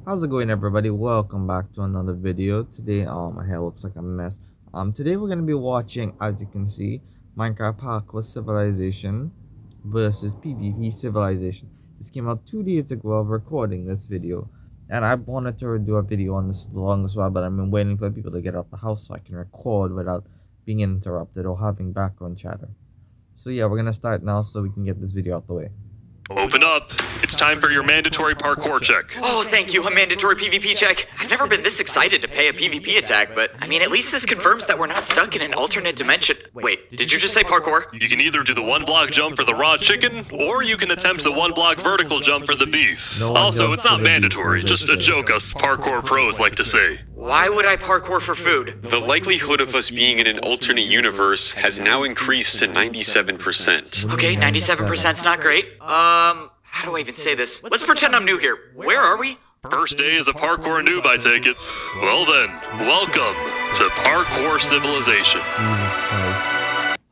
How's it going, everybody? Welcome back to another video. Today, my hair looks like a mess. Today we're gonna be watching, as you can see, Minecraft Parkour Civilization versus PvP Civilization. This came out 2 days ago of recording this video, and I wanted to do a video on this for the longest while, but I've been waiting for people to get out the house so I can record without being interrupted or having background chatter. So yeah, we're gonna start now so we can get this video out the way. Open up. It's time for your mandatory parkour check. Oh, thank you, a mandatory PvP check. I've never been this excited to pay a PvP attack, but I mean, at least this confirms that we're not stuck in an alternate dimension. Wait, did you just say parkour? You can either do the 1-block jump for the raw chicken, or you can attempt the 1-block vertical jump for the beef. Also, it's not mandatory, just a joke us parkour pros like to say. Why would I parkour for food? The likelihood of us being in an alternate universe has now increased to 97%. Okay, 97%'s not great. How do I even say this? Let's pretend I'm new here. Where are we? First day as a parkour noob, I take it. Well then, welcome to Parkour Civilization. Jesus Christ.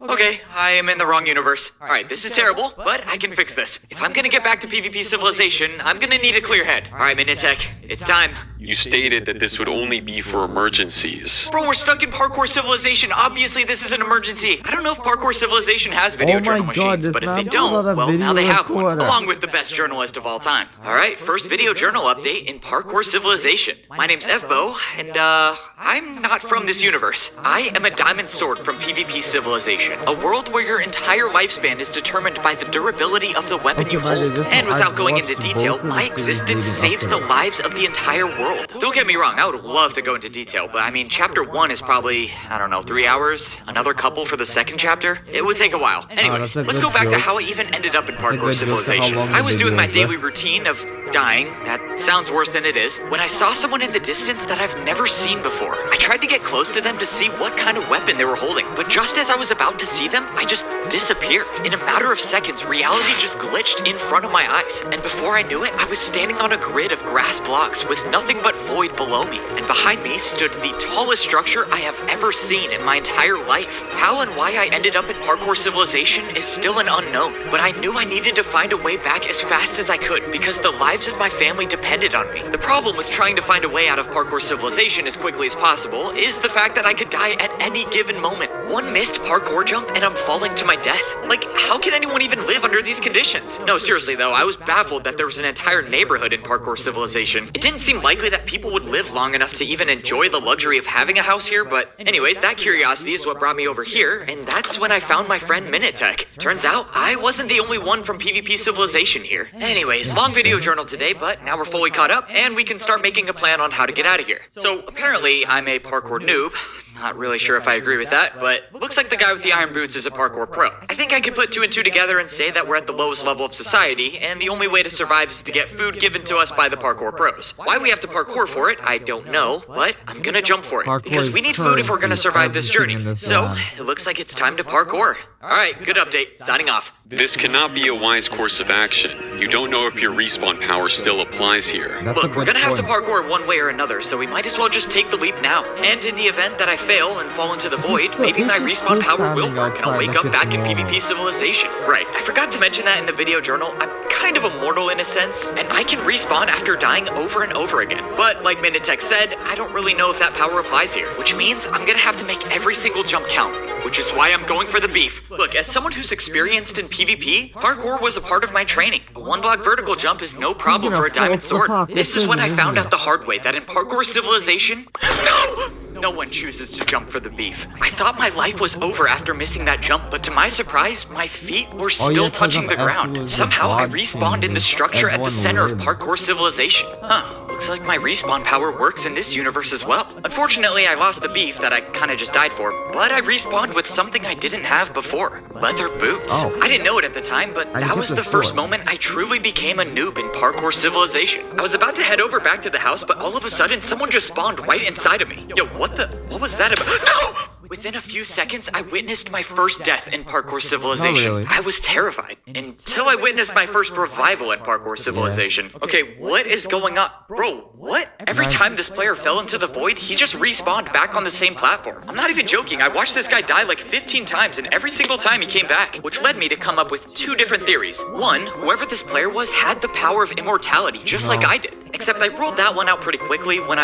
Okay, I am in the wrong universe. Alright, this is terrible, but I can fix this. If I'm gonna get back to PvP Civilization, I'm gonna need a clear head. Alright, Minitech, it's time. You stated that this would only be for emergencies. Bro, we're stuck in Parkour Civilization. Obviously, this is an emergency. I don't know if Parkour Civilization has video journal machines, but if they don't, well, now they have one, along with the best journalist of all time. Alright, first video journal update in Parkour Civilization. My name's Evbo, and I'm not from this universe. I am a diamond sword from PvP Civilization, a world where your entire lifespan is determined by the durability of the weapon you hold. And without going into detail, my existence saves the lives of the entire world. Don't get me wrong, I would love to go into detail, but I mean, chapter 1 is probably, I don't know, 3 hours? Another couple for the second chapter? It would take a while. Anyways, let's go back to how I even ended up in Parkour Civilization. I was doing my daily routine of dying, that sounds worse than it is, when I saw someone in the distance that I've never seen before. I tried to get close to them to see what kind of weapon they were holding, but just as I was about to see them, I just disappeared. In a matter of seconds, reality just glitched in front of my eyes, and before I knew it, I was standing on a grid of grass blocks with nothing but void below me, and behind me stood the tallest structure I have ever seen in my entire life. How and why I ended up in Parkour Civilization is still an unknown, but I knew I needed to find a way back as fast as I could because the lives of my family depended on me. The problem with trying to find a way out of Parkour Civilization as quickly as possible is the fact that I could die at any given moment. One missed parkour jump and I'm falling to my death. Like, how can anyone even live under these conditions? No, seriously though, I was baffled that there was an entire neighborhood in Parkour Civilization. It didn't seem likely that people would live long enough to even enjoy the luxury of having a house here, but anyways, that curiosity is what brought me over here, and that's when I found my friend Minitech. Turns out, I wasn't the only one from PvP Civilization here. Anyways, long video journal today, but now we're fully caught up, and we can start making a plan on how to get out of here. So, apparently, I'm a parkour noob. Not really sure if I agree with that, but looks like the guy with the iron boots is a parkour pro. I think I can put 2 and 2 together and say that we're at the lowest level of society, and the only way to survive is to get food given to us by the parkour pros. Why we have to parkour for it, I don't know, but I'm gonna jump for it, because we need food if we're gonna survive this journey. So, it looks like it's time to parkour. Alright, good update. Signing off. This cannot be a wise course of action. You don't know if your respawn power still applies here. Look, we're gonna have to parkour one way or another, so we might as well just take the leap now. And in the event that I fail and fall into the void, maybe my respawn power will work and I'll wake up back in PvP Civilization. Right, I forgot to mention that in the video journal. I'm kind of immortal in a sense, and I can respawn after dying over and over again. But like Minitech said, I don't really know if that power applies here, which means I'm gonna have to make every single jump count, which is why I'm going for the beef. Look, as someone who's experienced in PvP, parkour was a part of my training. A 1-block vertical jump is no problem for a diamond sword. This is when I found out the hard way that in Parkour Civilization, no one chooses to jump for the beef. I thought my life was over after missing that jump, but to my surprise, my feet were still touching the ground. Somehow I respawned in the structure at the center of Parkour Civilization. Looks like my respawn power works in this universe as well. Unfortunately, I lost the beef that I kinda just died for, but I respawned with something I didn't have before. Leather boots. I didn't know it at the time, but that was the first moment I truly became a noob in Parkour Civilization. I was about to head over back to the house, but all of a sudden, someone just spawned right inside of me. Yo, what was that about? No! Within a few seconds, I witnessed my first death in Parkour Civilization. Really. I was terrified until I witnessed my first revival in Parkour Civilization. Okay, what is going on? Bro, what? Every time this player fell into the void, he just respawned back on the same platform. I'm not even joking. I watched this guy die like 15 times, and every single time he came back, which led me to come up with two different theories. One, whoever this player was had the power of immortality, just like I did. Except I ruled that one out pretty quickly when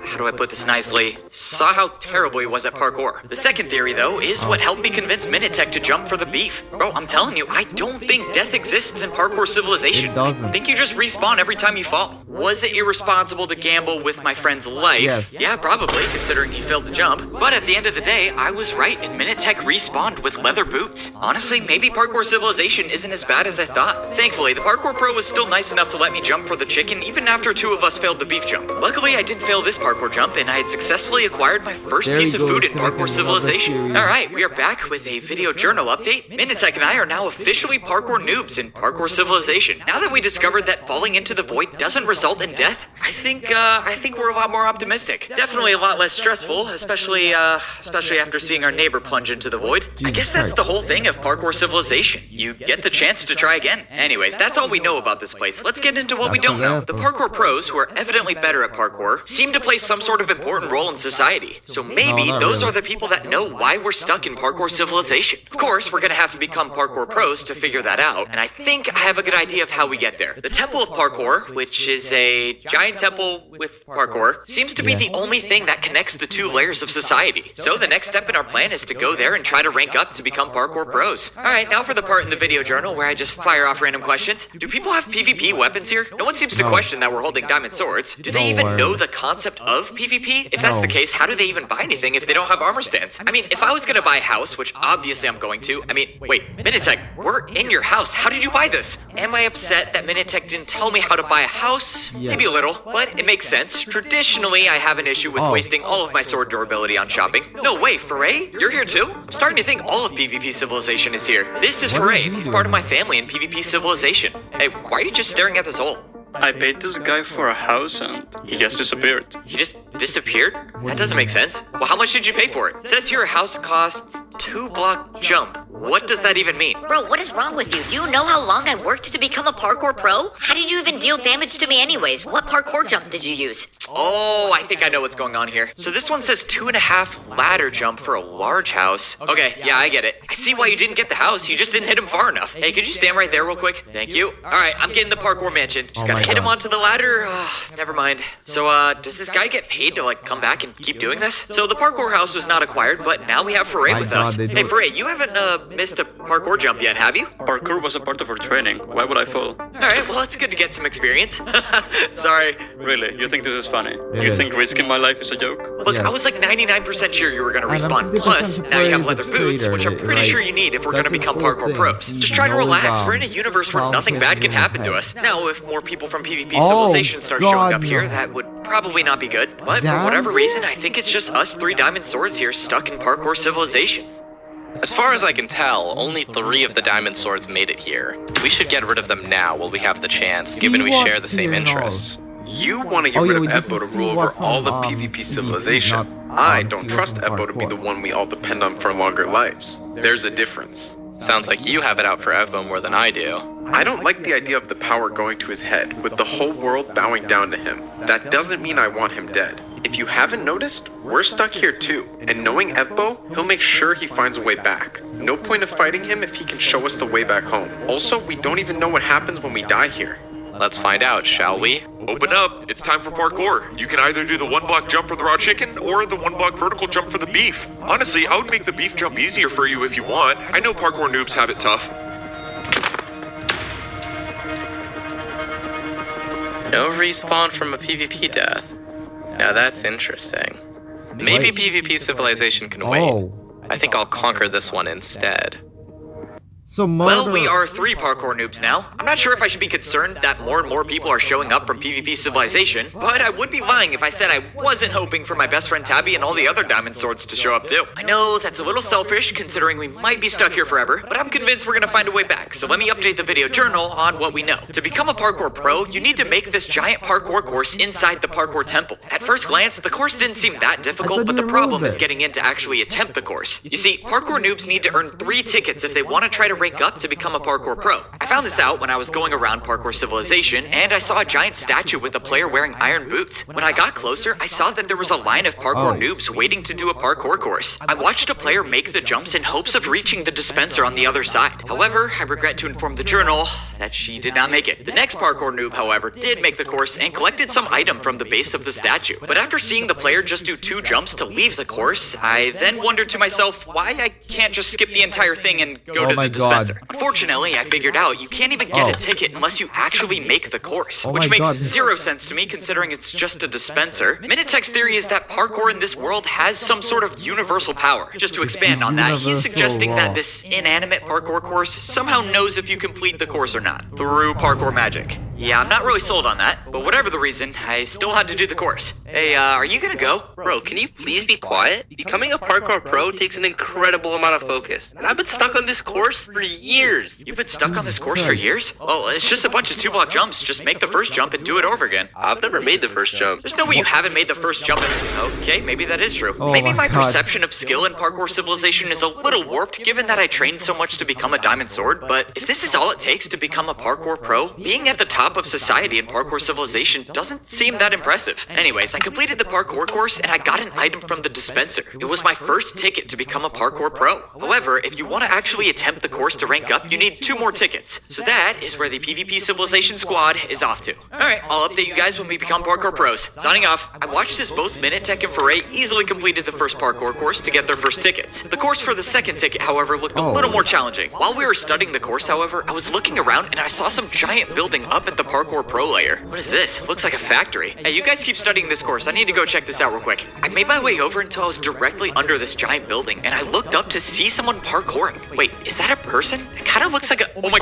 how do I put this nicely? Saw how terrible he was at parkour. The second theory, though, is what helped me convince Minitech to jump for the beef. Bro, I'm telling you, I don't think death exists in Parkour Civilization. It doesn't. I think you just respawn every time you fall. Was it irresponsible to gamble with my friend's life? Yes. Yeah, probably, considering he failed to jump. But at the end of the day, I was right, and Minitech respawned with leather boots. Honestly, maybe Parkour Civilization isn't as bad as I thought. Thankfully, the Parkour Pro was still nice enough to let me jump for the chicken, even after two of us failed the beef jump. Luckily, I didn't fail this parkour jump, and I had successfully acquired my first piece of food in Parkour Civilization. Alright, we are back with a video journal update. Minitech and I are now officially parkour noobs in Parkour Civilization. Now that we discovered that falling into the void doesn't result in death, I think we're a lot more optimistic. Definitely a lot less stressful, especially after seeing our neighbor plunge into the void. I guess that's the whole thing of Parkour Civilization. You get the chance to try again. Anyways, that's all we know about this place. Let's get into what we don't know. The parkour pros, who are evidently better at parkour, seem to play some sort of important role in society. So maybe those are the people that know why we're stuck in Parkour Civilization. Of course, we're gonna have to become parkour pros to figure that out, and I think I have a good idea of how we get there. The Temple of Parkour, which is a giant temple with parkour, seems to be the only thing that connects the two layers of society. So the next step in our plan is to go there and try to rank up to become parkour pros. Alright, now for the part in the video journal where I just fire off random questions. Do people have PvP weapons here? No one seems to question that we're holding diamond swords. Do they even know the concept of PvP? If that's the case, how do they even buy anything if they don't have armor stands? I mean, if I was gonna buy a house, which obviously I'm going to, wait, Minitech, we're in your house. How did you buy this? Am I upset that Minitech didn't tell me how to buy a house? Maybe a little, but it makes sense. Traditionally, I have an issue with wasting all of my sword durability on shopping. No, wait, Foray? You're here too? I'm starting to think all of PvP Civilization is here. This is Foray. He's part of my family in PvP Civilization. Hey, why are you just staring at this hole? I paid this guy for a house and he just disappeared. He just disappeared? That doesn't make sense. Well, how much did you pay for it? It says here a house costs 2-block jump. What does that even mean? Bro, what is wrong with you? Do you know how long I worked to become a parkour pro? How did you even deal damage to me anyways? What parkour jump did you use? Oh, I think I know what's going on here. So this one says 2.5 ladder jump for a large house. Okay, yeah, I get it. I see why you didn't get the house. You just didn't hit him far enough. Hey, could you stand right there real quick? Thank you. Alright, I'm getting the parkour mansion. Just gotta hit him onto the ladder. Never mind. So, does this guy get paid to, come back and keep doing this? So the parkour house was not acquired, but now we have Foray with us. Hey, Foray, you haven't, missed a parkour jump yet, have you? Parkour was a part of our training. Why would I fall? Alright, well, it's good to get some experience. Sorry. Really? You think this is funny? You think risking my life is a joke? Look, I was like 99% sure you were gonna respawn. Plus, now you have leather boots, which I'm pretty sure you need if we're gonna become parkour pros. Just try to relax. We're in a universe where nothing bad can happen to us. Now, if more people from PvP Civilization start showing up here, that would probably not be good. But for whatever reason, I think it's just us 3 diamond swords here stuck in Parkour Civilization. As far as I can tell, only 3 of the diamond swords made it here. We should get rid of them now while we have the chance, given we share the same interests. You want to get rid of Ebbo to rule over all of PvP Civilization. I don't trust Ebbo to be the one we all depend on for longer lives. There's a difference. Sounds like you have it out for Evbo more than I do. I don't like the idea of the power going to his head, with the whole world bowing down to him. That doesn't mean I want him dead. If you haven't noticed, we're stuck here too. And knowing Evbo, he'll make sure he finds a way back. No point of fighting him if he can show us the way back home. Also, we don't even know what happens when we die here. Let's find out, shall we? Open up! It's time for parkour. You can either do the 1-block jump for the raw chicken or the 1-block vertical jump for the beef. Honestly, I would make the beef jump easier for you if you want. I know parkour noobs have it tough. No respawn from a PvP death. Now that's interesting. Maybe PvP Civilization can wait. I think I'll conquer this one instead. So murder. Well, we are 3 parkour noobs now. I'm not sure if I should be concerned that more and more people are showing up from PvP Civilization, but I would be lying if I said I wasn't hoping for my best friend Tabby and all the other Diamond Swords to show up too. I know that's a little selfish considering we might be stuck here forever, but I'm convinced we're gonna find a way back, so let me update the video journal on what we know. To become a parkour pro, you need to make this giant parkour course inside the parkour temple. At first glance, the course didn't seem that difficult, but the problem is getting in to actually attempt the course. You see, parkour noobs need to earn 3 tickets if they want to try to rank up to become a parkour pro. I found this out when I was going around Parkour Civilization, and I saw a giant statue with a player wearing iron boots. When I got closer, I saw that there was a line of parkour noobs waiting to do a parkour course. I watched a player make the jumps in hopes of reaching the dispenser on the other side. However, I regret to inform the journal that she did not make it. The next parkour noob, however, did make the course and collected some item from the base of the statue. But after seeing the player just do 2 jumps to leave the course, I then wondered to myself why I can't just skip the entire thing and go to the dispenser. Unfortunately, I figured out you can't even get a ticket unless you actually make the course, which makes 0 sense to me considering it's just a dispenser. Minitech's theory is that parkour in this world has some sort of universal power. Just to expand on that, he's suggesting that this inanimate parkour course somehow knows if you complete the course or not, through parkour magic. Yeah, I'm not really sold on that, but whatever the reason, I still had to do the course. Hey, are you gonna go? Bro, can you please be quiet? Becoming a parkour pro takes an incredible amount of focus, and I've been stuck on this course for years. You've been stuck on this course for years? Well, it's just a bunch of 2-block jumps. Just make the first jump and do it over again. I've never made the first jump. There's no way you haven't made the first jump. Okay, maybe that is true. Maybe my perception of skill in Parkour Civilization is a little warped given that I trained so much to become a Diamond Sword, but if this is all it takes to become a parkour pro, being at the top of society in Parkour Civilization doesn't seem that impressive. Anyways, I completed the parkour course and I got an item from the dispenser. It was my first ticket to become a parkour pro. However, if you want to actually attempt the course to rank up, you need 2 more tickets. So that is where the PvP Civilization squad is off to. Alright, I'll update you guys when we become parkour pros. Signing off, I watched as both Minitech and Foray easily completed the first parkour course to get their first tickets. The course for the second ticket, however, looked a little more challenging. While we were studying the course, however, I was looking around and I saw some giant building up at the parkour pro layer. What is this? Looks like a factory. Hey, you guys keep studying this course. I need to go check this out real quick. I made my way over until I was directly under this giant building and I looked up to see someone parkouring. Wait, is that a person? It kind of looks like a... Oh my...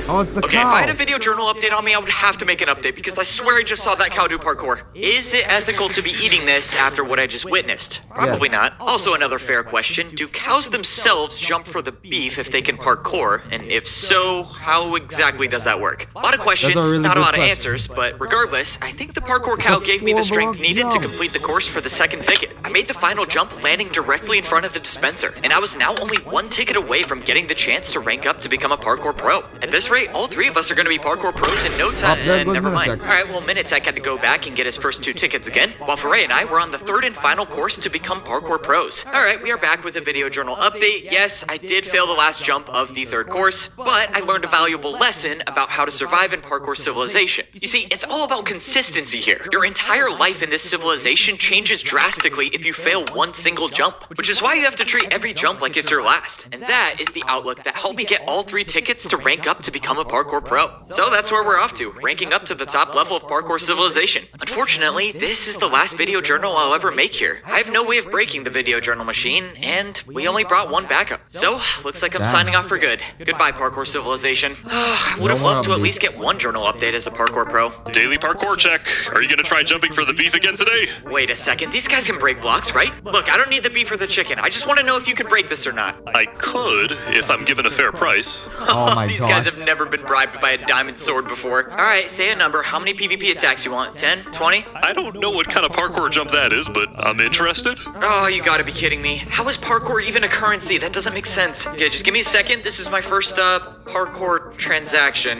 Oh, it's the Okay, cow. if I had a video journal update on me, I would have to make an update because I swear I just saw that cow do parkour. Is it ethical to be eating this after what I just witnessed? Probably not. Also, another fair question. Do cows themselves jump for the beef if they can parkour? And if so, how exactly does that work? A lot of questions, not a lot of answers, but regardless, I think the parkour cow gave me the strength needed to complete the course for the second ticket. I made the final jump landing directly in front of the dispenser, and I was now only 1 ticket away from getting the chance to rank up to become a parkour pro. At this rate, all 3 of us are going to be parkour pros in no time. Never mind. Alright, well, Minitech had to go back and get his first 2 tickets again, while Foray and I were on the 3rd and final course to become parkour pros. Alright, we are back with a video journal update. Yes, I did fail the last jump of the 3rd course, but I learned a valuable lesson about how to survive in Parkour Civilization. You see, it's all about consistency here. Your entire life in this civilization changes drastically if you fail 1 single jump, which is why you have to treat every jump like it's your last. And that is the outlook that helped me get all 3 tickets to rank up to become a parkour pro. So that's where we're off to, ranking up to the top level of Parkour Civilization. Unfortunately, this is the last video journal I'll ever make here. I have no way of breaking the video journal machine, and we only brought 1 backup. So, looks like I'm signing off for good. Goodbye, Parkour Civilization. I would have loved to at least get 1 journal update as a parkour pro. Daily parkour check. Are you gonna try jumping for the beef again today? Wait a second, these guys can break blocks, right? Look, I don't need the beef or the chicken. I just want to know if you can break this or not. I could, if I'm given a fair price. Oh my These god. guys have never been bribed by a diamond sword before. Alright, say a number. How many PvP attacks you want? 10? 20? I don't know what kind of parkour jump that is, but I'm interested. Oh, you gotta be kidding me. How is parkour even a currency? That doesn't make sense. Okay, just give me a second. This is my first, parkour transaction.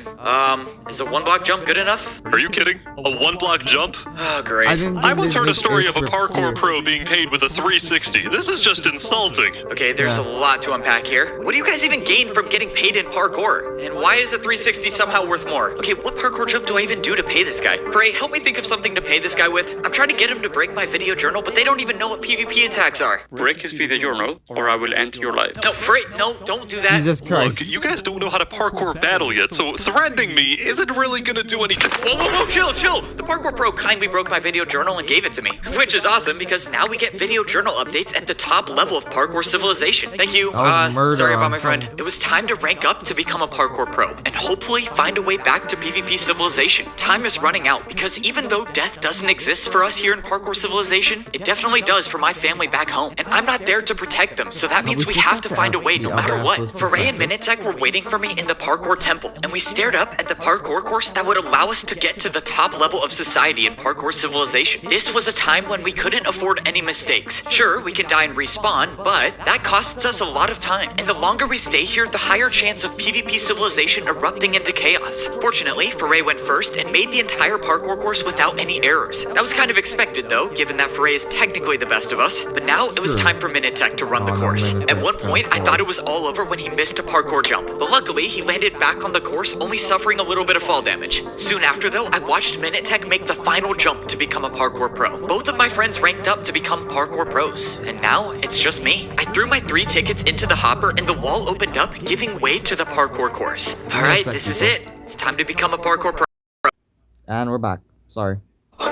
Is a 1-block jump good enough? Are you kidding? A 1-block jump? Oh, great. I once heard a story of a parkour pro being paid with a 360. This is just insulting. Okay, there's a lot to unpack here. What do you guys even gain from getting paid in parkour? And why is a 360 somehow worth more? Okay, what parkour jump do I even do to pay this guy? Frey, help me think of something to pay this guy with. I'm trying to get him to break my video journal, but they don't even know what PvP attacks are. Break his video journal, or I will end your life. No, Frey, no, don't do that. Jesus Christ. Look, you guys don't know how to parkour battle yet, so threatening me isn't really gonna do anything. Whoa, chill. The Parkour Pro kindly broke my video journal and gave it to me, which is awesome because now we get video journal updates at the top level of Parkour Civilization. Thank you. Sorry about my friend. It was time to rank up to become a Parkour Pro and hopefully find a way back to PvP Civilization. Time is running out because even though death doesn't exist for us here in Parkour Civilization, it definitely does for my family back home. And I'm not there to protect them, so that means we have to find a way no matter what. Foray and Minitech were waiting for me in the Parkour Temple, and we stared up at the parkour course that would allow us to get to the top level of society in Parkour Civilization. This was a time when we couldn't afford any mistakes. Sure, we can die and respawn, but that costs us a lot of time. And the longer we stay here, the higher chance of PvP Civilization erupting into chaos. Fortunately, Foray went first and made the entire parkour course without any errors. That was kind of expected though, given that Foray is technically the best of us. But now it was time for Minitech to run the course. At one point, I thought it was all over when he missed a parkour jump, but luckily he landed back on the course, only suffering a little bit of fall damage. Soon after though, I watched Minitech make the final jump to become a parkour pro. Both of my friends ranked up to become parkour pros, and now it's just me. I threw my 3 tickets into the hopper and the wall opened up, giving way to the parkour course. Alright, this is it. It's time to become a parkour pro. And we're back. Sorry.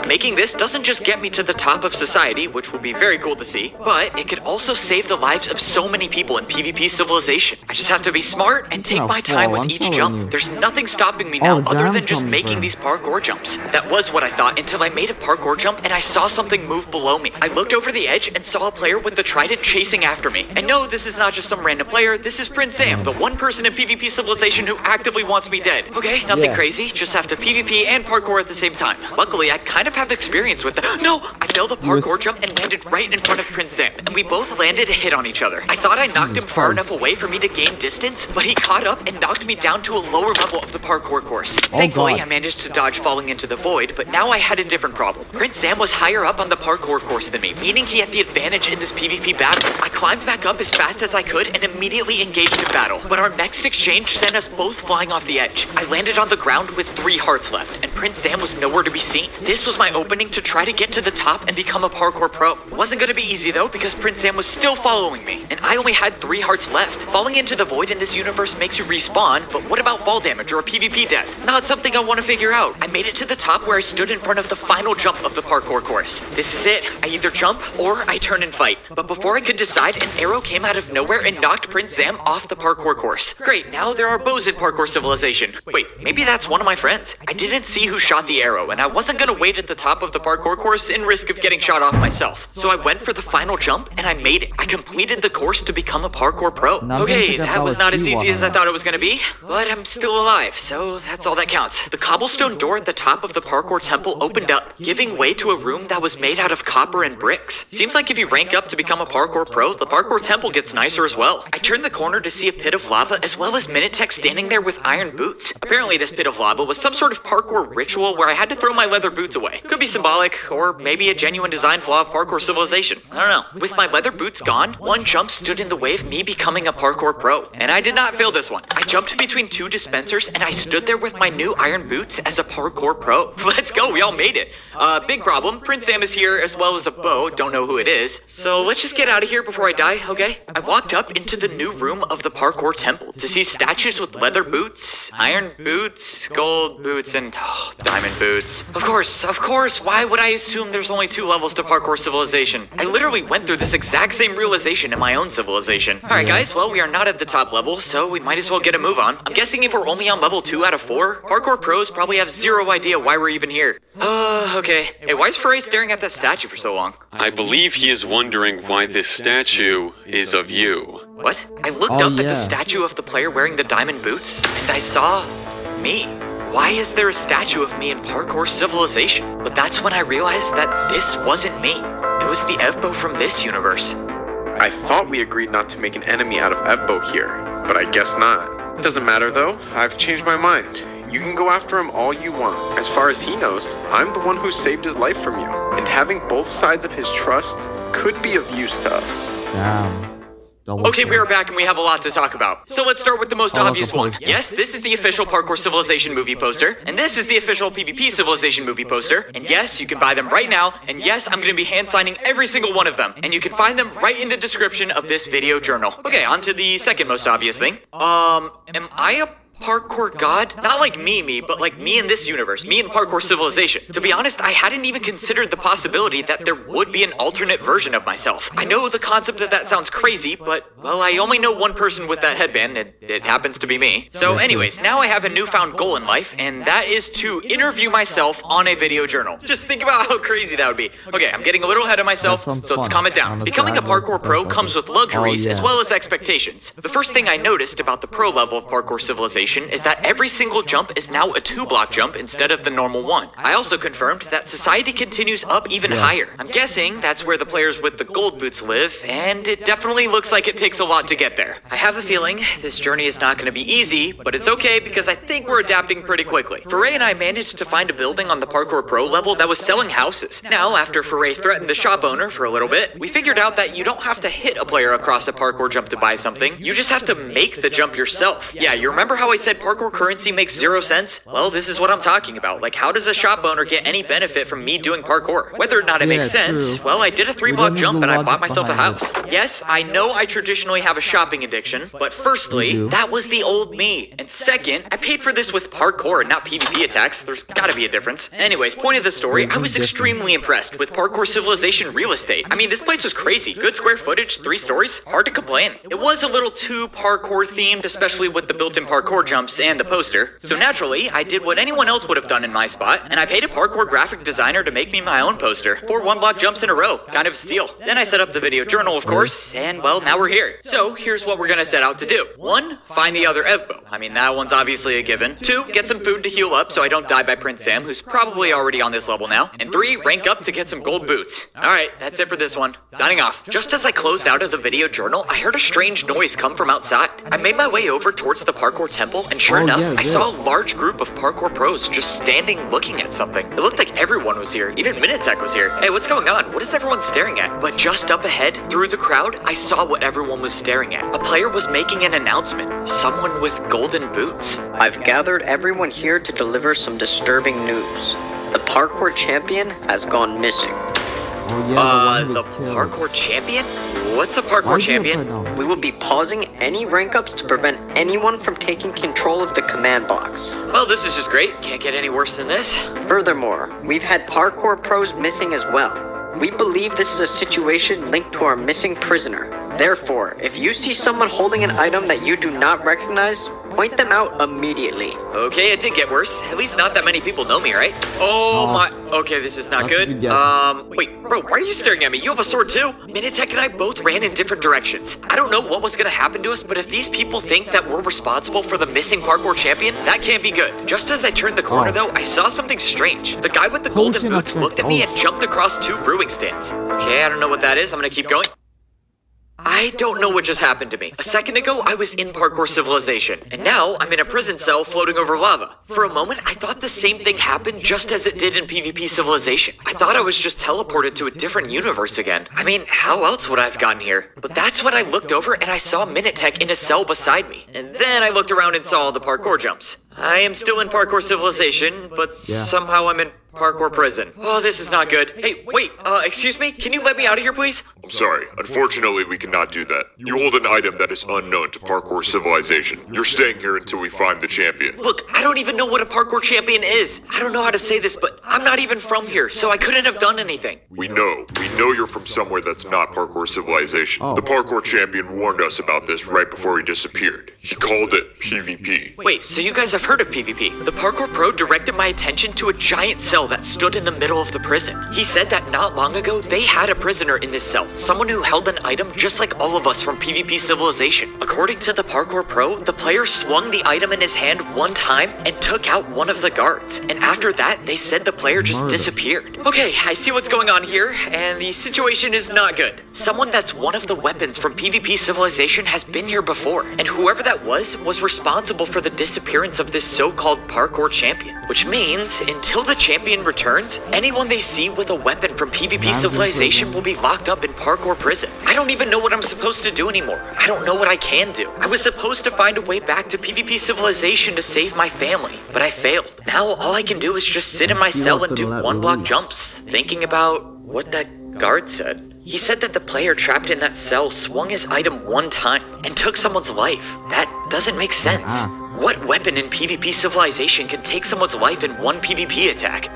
Making this doesn't just get me to the top of society, which will be very cool to see, but it could also save the lives of so many people in PvP Civilization. I just have to be smart and take my time with each jump. There's nothing stopping me now other than just making these parkour jumps. That was what I thought until I made a parkour jump and I saw something move below me. I looked over the edge and saw a player with the trident chasing after me. And no, this is not just some random player, this is Prince Sam, the one person in PvP Civilization who actively wants me dead. Okay, nothing crazy, just have to PvP and parkour at the same time. Luckily, I kind of have experience with that. No, I failed a parkour jump and landed right in front of Prince Sam, and we both landed a hit on each other. I thought I knocked him far enough away for me to gain distance, but he caught up and knocked me down to a lower level of the parkour course. Thankfully, I managed to dodge falling into the void, but now I had a different problem. Prince Sam was higher up on the parkour course than me, meaning he had the advantage in this PvP battle. I climbed back up as fast as I could and immediately engaged in battle, but our next exchange sent us both flying off the edge. I landed on the ground with 3 hearts left, and Prince Sam was nowhere to be seen. This was my opening to try to get to the top and become a parkour pro. It wasn't gonna be easy though, because Prince Sam was still following me, and I only had 3 hearts left. Falling into the void in this universe makes you respawn, but what about fall damage or a PvP death? Not something I want to figure out. I made it to the top where I stood in front of the final jump of the parkour course. This is it. I either jump or I turn and fight. But before I could decide, an arrow came out of nowhere and knocked Prince Sam off the parkour course. Great, now there are bows in Parkour Civilization. Wait, maybe that's one of my friends. I didn't see who shot the arrow, and I wasn't gonna wait at the top of the parkour course in risk of getting shot off myself. So I went for the final jump and I made it. I completed the course to become a parkour pro. Okay, that was not as easy as I thought it was gonna be, but I'm still alive, so that's all that counts. The cobblestone door at the top of the parkour temple opened up, giving way to a room that was made out of copper and bricks. Seems like if you rank up to become a parkour pro, the parkour temple gets nicer as well. I turned the corner to see a pit of lava as well as Minitech standing there with iron boots. Apparently this pit of lava was some sort of parkour ritual where I had to throw my leather boots away. Could be symbolic, or maybe a genuine design flaw of Parkour Civilization. I don't know. With my leather boots gone, one jump stood in the way of me becoming a parkour pro. And I did not fail this one. I jumped between 2 dispensers and I stood there with my new iron boots as a parkour pro. Let's go, we all made it. Big problem, Prince Sam is here as well as a bow, don't know who it is. So let's just get out of here before I die, okay? I walked up into the new room of the parkour temple to see statues with leather boots, iron boots, gold boots, and diamond boots. Of course, why would I assume there's only 2 levels to Parkour Civilization? I literally went through this exact same realization in my own civilization. Alright guys, well we are not at the top level, so we might as well get a move on. I'm guessing if we're only on level 2 out of 4, Parkour pros probably have 0 idea why we're even here. Okay. Hey, why is Foray staring at that statue for so long? I believe he is wondering why this statue is of you. What? I looked up at the statue of the player wearing the diamond boots, and I saw me. Why is there a statue of me in Parkour Civilization? But that's when I realized that this wasn't me. It was the Evbo from this universe. I thought we agreed not to make an enemy out of Evbo here, but I guess not. Doesn't matter though, I've changed my mind. You can go after him all you want. As far as he knows, I'm the one who saved his life from you, and having both sides of his trust could be of use to us. Damn. Okay, we are back and we have a lot to talk about. So let's start with the most obvious one. Yes, this is the official Parkour Civilization movie poster, and this is the official PvP Civilization movie poster, and yes, you can buy them right now, and yes, I'm gonna be hand signing every single one of them, and you can find them right in the description of this video journal. Okay, on to the second most obvious thing. Am I a parkour god? Not like me, but like me in this universe, me in Parkour Civilization. To be honest, I hadn't even considered the possibility that there would be an alternate version of myself. I know the concept of that sounds crazy, but, well, I only know one person with that headband, and it happens to be me. So anyways, now I have a newfound goal in life, and that is to interview myself on a video journal. Just think about how crazy that would be. Okay, I'm getting a little ahead of myself, so let's calm it down. Becoming a parkour pro comes with luxuries as well as expectations. The first thing I noticed about the pro level of Parkour Civilization is that every single jump is now a 2-block jump instead of the normal one. I also confirmed that society continues up even higher. I'm guessing that's where the players with the gold boots live, and it definitely looks like it takes a lot to get there. I have a feeling this journey is not going to be easy, but it's okay because I think we're adapting pretty quickly. Foray and I managed to find a building on the Parkour Pro level that was selling houses. Now, after Foray threatened the shop owner for a little bit, we figured out that you don't have to hit a player across a parkour jump to buy something. You just have to make the jump yourself. Yeah, you remember how I said parkour currency makes 0 cents? Well, this is what I'm talking about. Like, how does a shop owner get any benefit from me doing parkour? Whether or not it makes sense, well, I did a 3-block jump and I bought myself a house. Yes, I know I traditionally have a shopping addiction, but firstly, that was the old me. And second, I paid for this with parkour and not PvP attacks. There's gotta be a difference. Anyways, point of the story, I was extremely impressed with Parkour Civilization real estate. I mean, this place was crazy. Good square footage, 3 stories, hard to complain. It was a little too parkour themed, especially with the built-in parkour jumps and the poster. So naturally, I did what anyone else would have done in my spot, and I paid a parkour graphic designer to make me my own poster. 4 1-block jumps in a row, kind of a steal. Then I set up the video journal, of course, and well, now we're here. So here's what we're gonna set out to do. 1, find the other Evbo. I mean, that one's obviously a given. 2, get some food to heal up so I don't die by Prince Sam, who's probably already on this level now. And 3, rank up to get some gold boots. Alright, that's it for this one. Signing off. Just as I closed out of the video journal, I heard a strange noise come from outside. I made my way over towards the parkour temple, and sure enough, I saw a large group of parkour pros just standing looking at something. It looked like everyone was here. Even Minitech was here. Hey, what's going on? What is everyone staring at? But just up ahead, through the crowd, I saw what everyone was staring at. A player was making an announcement. Someone with golden boots. I've gathered everyone here to deliver some disturbing news. The parkour champion has gone missing. Oh yeah, the parkour champion? What's a parkour champion? We will be pausing any rank ups to prevent anyone from taking control of the command box. Well, this is just great. Can't get any worse than this. Furthermore, we've had parkour pros missing as well. We believe this is a situation linked to our missing prisoner. Therefore, if you see someone holding an item that you do not recognize, point them out immediately. Okay, it did get worse. At least not that many people know me, right? Oh my... Okay, this is not good. Wait, bro, why are you staring at me? You have a sword too? Minitech and I both ran in different directions. I don't know what was gonna happen to us, but if these people think that we're responsible for the missing parkour champion, that can't be good. Just as I turned the corner though, I saw something strange. The guy with the golden boots looked at me and jumped across 2 brewing stands. Okay, I don't know what that is. I'm gonna keep going. I don't know what just happened to me. A second ago, I was in Parkour Civilization, and now I'm in a prison cell floating over lava. For a moment, I thought the same thing happened just as it did in PvP Civilization. I thought I was just teleported to a different universe again. I mean, how else would I have gotten here? But that's when I looked over and I saw Minitech in a cell beside me. And then I looked around and saw all the parkour jumps. I am still in Parkour Civilization, but somehow I'm in parkour prison. Oh, this is not good. Hey, wait, excuse me? Can you let me out of here, please? I'm sorry. Unfortunately, we cannot do that. You hold an item that is unknown to Parkour Civilization. You're staying here until we find the champion. Look, I don't even know what a parkour champion is. I don't know how to say this, but I'm not even from here, so I couldn't have done anything. We know you're from somewhere that's not Parkour Civilization. The parkour champion warned us about this right before he disappeared. He called it PvP. Wait, so you guys have heard of PvP? The parkour pro directed my attention to a giant cell that stood in the middle of the prison. He said that not long ago, they had a prisoner in this cell, someone who held an item just like all of us from PvP Civilization. According to the parkour pro, the player swung the item in his hand one time and took out one of the guards. And after that, they said the player just disappeared. Okay, I see what's going on here, and the situation is not good. Someone that's one of the weapons from PvP Civilization has been here before, and whoever that was responsible for the disappearance of this so-called parkour champion. Which means, until the champion champion returns, anyone they see with a weapon from PvP Civilization will be locked up in parkour prison. I don't even know what I'm supposed to do anymore. I don't know what I can do. I was supposed to find a way back to PvP Civilization to save my family, but I failed. Now all I can do is just sit in my cell and do one-block jumps, thinking about what that guard said. He said that the player trapped in that cell swung his item one time and took someone's life. That doesn't make sense. What weapon in PvP Civilization can take someone's life in one PvP attack?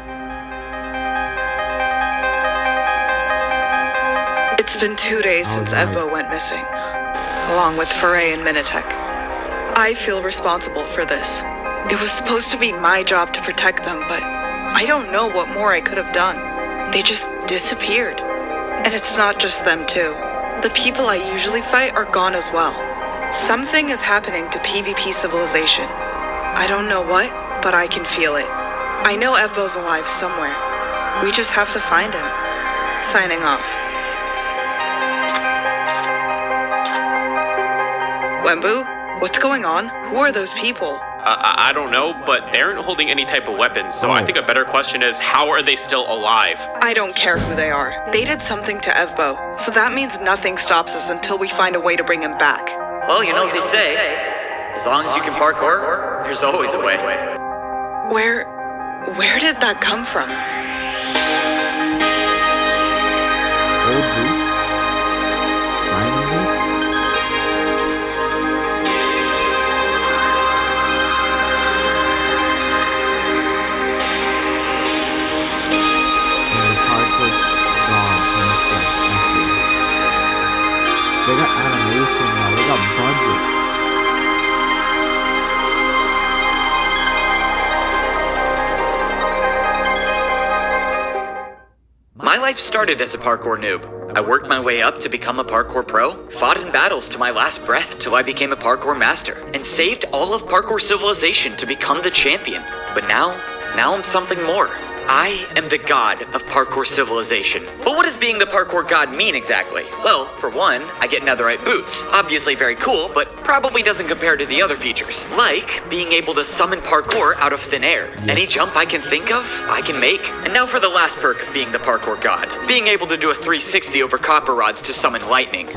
It's been 2 days since Evbo went missing, along with Foray and Minitek. I feel responsible for this. It was supposed to be my job to protect them, but I don't know what more I could have done. They just disappeared. And it's not just them too. The people I usually fight are gone as well. Something is happening to PvP Civilization. I don't know what, but I can feel it. I know Evbo's alive somewhere. We just have to find him. Signing off. Wembu, what's going on? Who are those people? I don't know, but they aren't holding any type of weapons, so I think a better question is, how are they still alive? I don't care who they are. They did something to Evbo, so that means nothing stops us until we find a way to bring him back. Well, you know what they say. As long as you can parkour, there's always a way. Where did that come from? Old boots? Diamond boots? They got animation now, they got budget. My life started as a parkour noob. I worked my way up to become a parkour pro, fought in battles to my last breath till I became a parkour master, and saved all of parkour Civilization to become the champion. But now I'm something more. I am the god of parkour Civilization. But what does being the parkour god mean exactly? Well, for one, I get netherite boots. Obviously very cool, but probably doesn't compare to the other features. Like being able to summon parkour out of thin air. Any jump I can think of, I can make. And now for the last perk of being the parkour god. Being able to do a 360 over copper rods to summon lightning.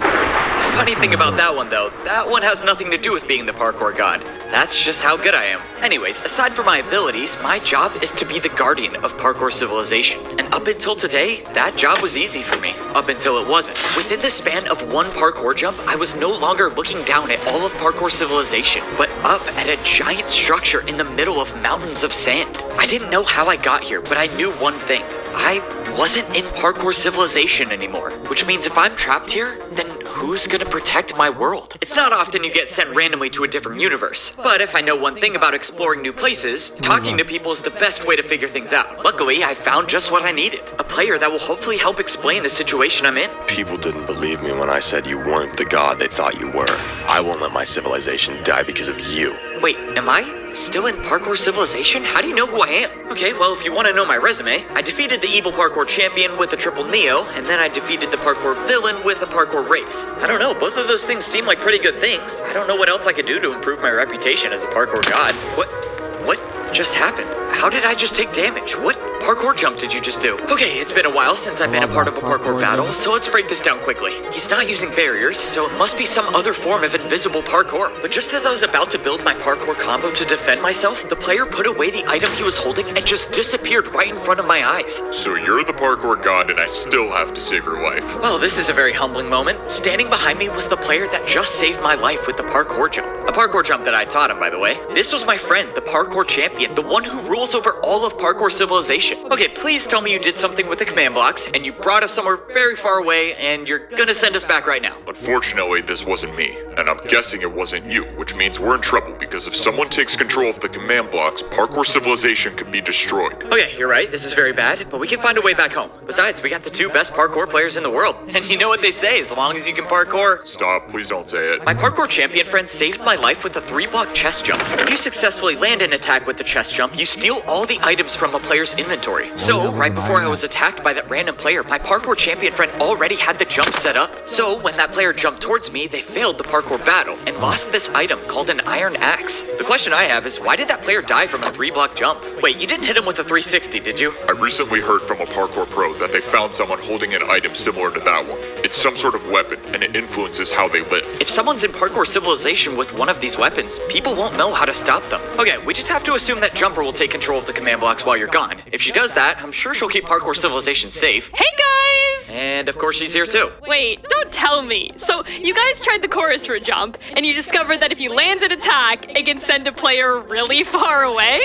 Funny thing about that one though, that one has nothing to do with being the parkour god. That's just how good I am. Anyways, aside from my abilities, my job is to be the guardian of parkour Civilization. And up until today, that job was easy for me. Up until it wasn't. Within the span of one parkour jump, I was no longer looking down at all of parkour Civilization, but up at a giant structure in the middle of mountains of sand. I didn't know how I got here, but I knew one thing. I wasn't in parkour Civilization anymore, which means if I'm trapped here, then who's gonna protect my world? It's not often you get sent randomly to a different universe, but if I know one thing about exploring new places, talking to people is the best way to figure things out. Luckily, I found just what I needed, a player that will hopefully help explain the situation I'm in. People didn't believe me when I said you weren't the god they thought you were. I won't let my civilization die because of you. Wait, am I still in parkour Civilization? How do you know who I am? Okay, well, if you want to know my resume, I defeated the evil parkour champion with a triple Neo, and then I defeated the parkour villain with a parkour race. I don't know, both of those things seem like pretty good things. I don't know what else I could do to improve my reputation as a parkour god. What just happened? How did I just take damage? What parkour jump did you just do? Okay, it's been a while since I've been a part of a parkour battle, so let's break this down quickly. He's not using barriers, so it must be some other form of invisible parkour. But just as I was about to build my parkour combo to defend myself, the player put away the item he was holding and just disappeared right in front of my eyes. So you're the parkour god and I still have to save your life. Well, this is a very humbling moment. Standing behind me was the player that just saved my life with the parkour jump. A parkour jump that I taught him, by the way. This was my friend, the parkour champion, the one who rules over all of parkour Civilization. Okay, please tell me you did something with the command blocks, and you brought us somewhere very far away, and you're gonna send us back right now. Unfortunately, this wasn't me, and I'm guessing it wasn't you, which means we're in trouble, because if someone takes control of the command blocks, parkour Civilization could be destroyed. Okay, you're right, this is very bad, but we can find a way back home. Besides, we got the two best parkour players in the world, and you know what they say, as long as you can parkour... Stop, please don't say it. My parkour champion friend saved my life with a 3-block chest jump. If you successfully land an attack with the chest jump, you steal steal all the items from a player's inventory. So, right before I was attacked by that random player, my parkour champion friend already had the jump set up. So, when that player jumped towards me, they failed the parkour battle and lost this item called an iron axe. The question I have is, why did that player die from a 3-block jump? Wait, you didn't hit him with a 360, did you? I recently heard from a parkour pro that they found someone holding an item similar to that one. It's some sort of weapon, and it influences how they live. If someone's in parkour civilization with one of these weapons, people won't know how to stop them. Okay, we just have to assume that Jumper will take control of the command blocks while you're gone. If she does that, I'm sure she'll keep parkour civilization safe. Hey guys! And of course she's here too. Wait, don't tell me. So you guys tried the chorus for jump, and you discovered that if you land an attack, it can send a player really far away?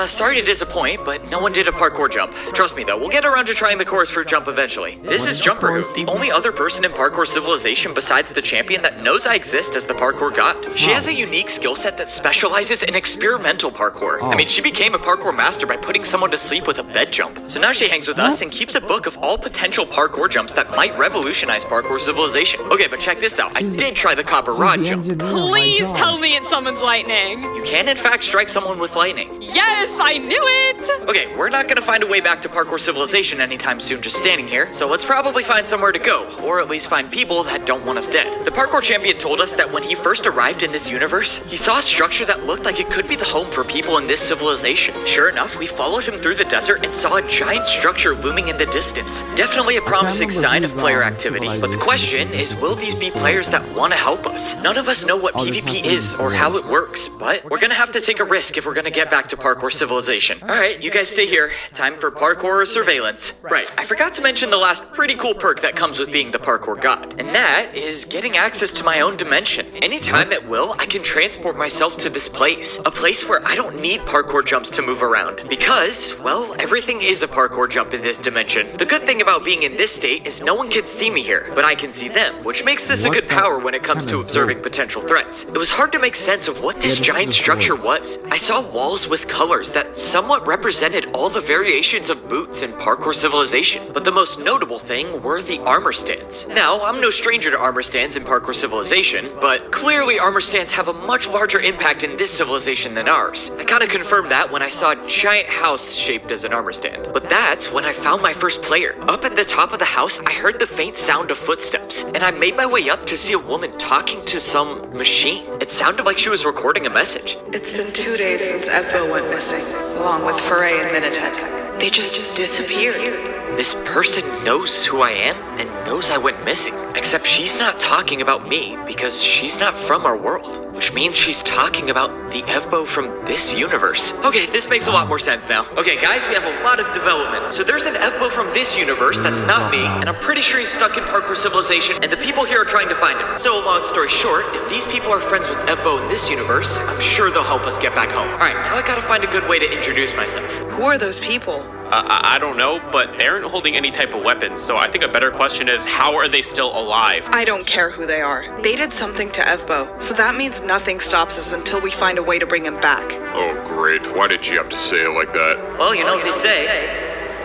Sorry to disappoint, but no one did a parkour jump. Trust me though, we'll get around to trying the chorus for jump eventually. This is Jumper, the only other person in parkour civilization besides the champion that knows I exist as the parkour god. She has a unique skill set that specializes in experimental parkour. I mean, she became a parkour master by putting someone to sleep with a bed jump. So now she hangs with us and keeps a book of all potential parkour jumps that might revolutionize parkour civilization. Okay, but check this out. I did try the copper rod jump. Please tell me it summons lightning. You can in fact strike someone with lightning. Yes, I knew it! Okay, we're not gonna find a way back to parkour civilization anytime soon just standing here, so let's probably find somewhere to go, or at least find people that don't want us dead. The parkour champion told us that when he first arrived in this universe, he saw a structure that looked like it could be the home for people in this civilization. Sure enough, we followed him through the desert and saw a giant structure looming in the distance. Definitely a promising sign of player activity, but the question is, will these be players that want to help us? None of us know what PvP is or how it works, but we're gonna have to take a risk if we're gonna get back to parkour civilization. Alright, you guys stay here. Time for parkour surveillance. Right, I forgot to mention the last pretty cool perk that comes with being the parkour god, and that is getting access to my own dimension. Anytime at will, I can transport myself to this place. A place where I don't need parkour jumps to move around. Because, well, everything is a parkour jump in this dimension. The good thing about being in this state is no one can see me here, but I can see them, which makes this a good power when it comes to observing potential threats. It was hard to make sense of what this giant structure was. I saw walls with colors that somewhat represented all the variations of boots in parkour civilization, but the most notable thing were the armor stands. Now, I'm no stranger to armor stands in parkour civilization, but clearly armor stands have a much larger impact in this civilization than ours. I kinda confirmed that when I saw a giant house shaped as an armor stand. But that's when I found my first player. Up at the top of the house, I heard the faint sound of footsteps, and I made my way up to see a woman talking to some machine. It sounded like she was recording a message. It's been 2 days since Evbo went missing, along with Foray and Minitek. They just disappeared. This person knows who I am and knows I went missing. Except she's not talking about me because she's not from our world. Which means she's talking about the Evbo from this universe. Okay, this makes a lot more sense now. Okay, guys, we have a lot of development. So there's an Evbo from this universe that's not me, and I'm pretty sure he's stuck in parkour civilization, and the people here are trying to find him. So long story short, if these people are friends with Evbo in this universe, I'm sure they'll help us get back home. Alright, now I gotta find a good way to introduce myself. Who are those people? I don't know, but they aren't holding any type of weapons, so I think a better question is, how are they still alive? I don't care who they are. They did something to Evbo, so that means nothing stops us until we find a way to bring him back. Oh great, why did you have to say it like that? Well, you know what they say.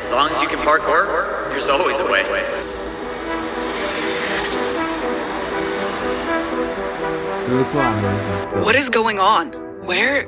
As long as you can parkour, there's always a way. What is going on? Where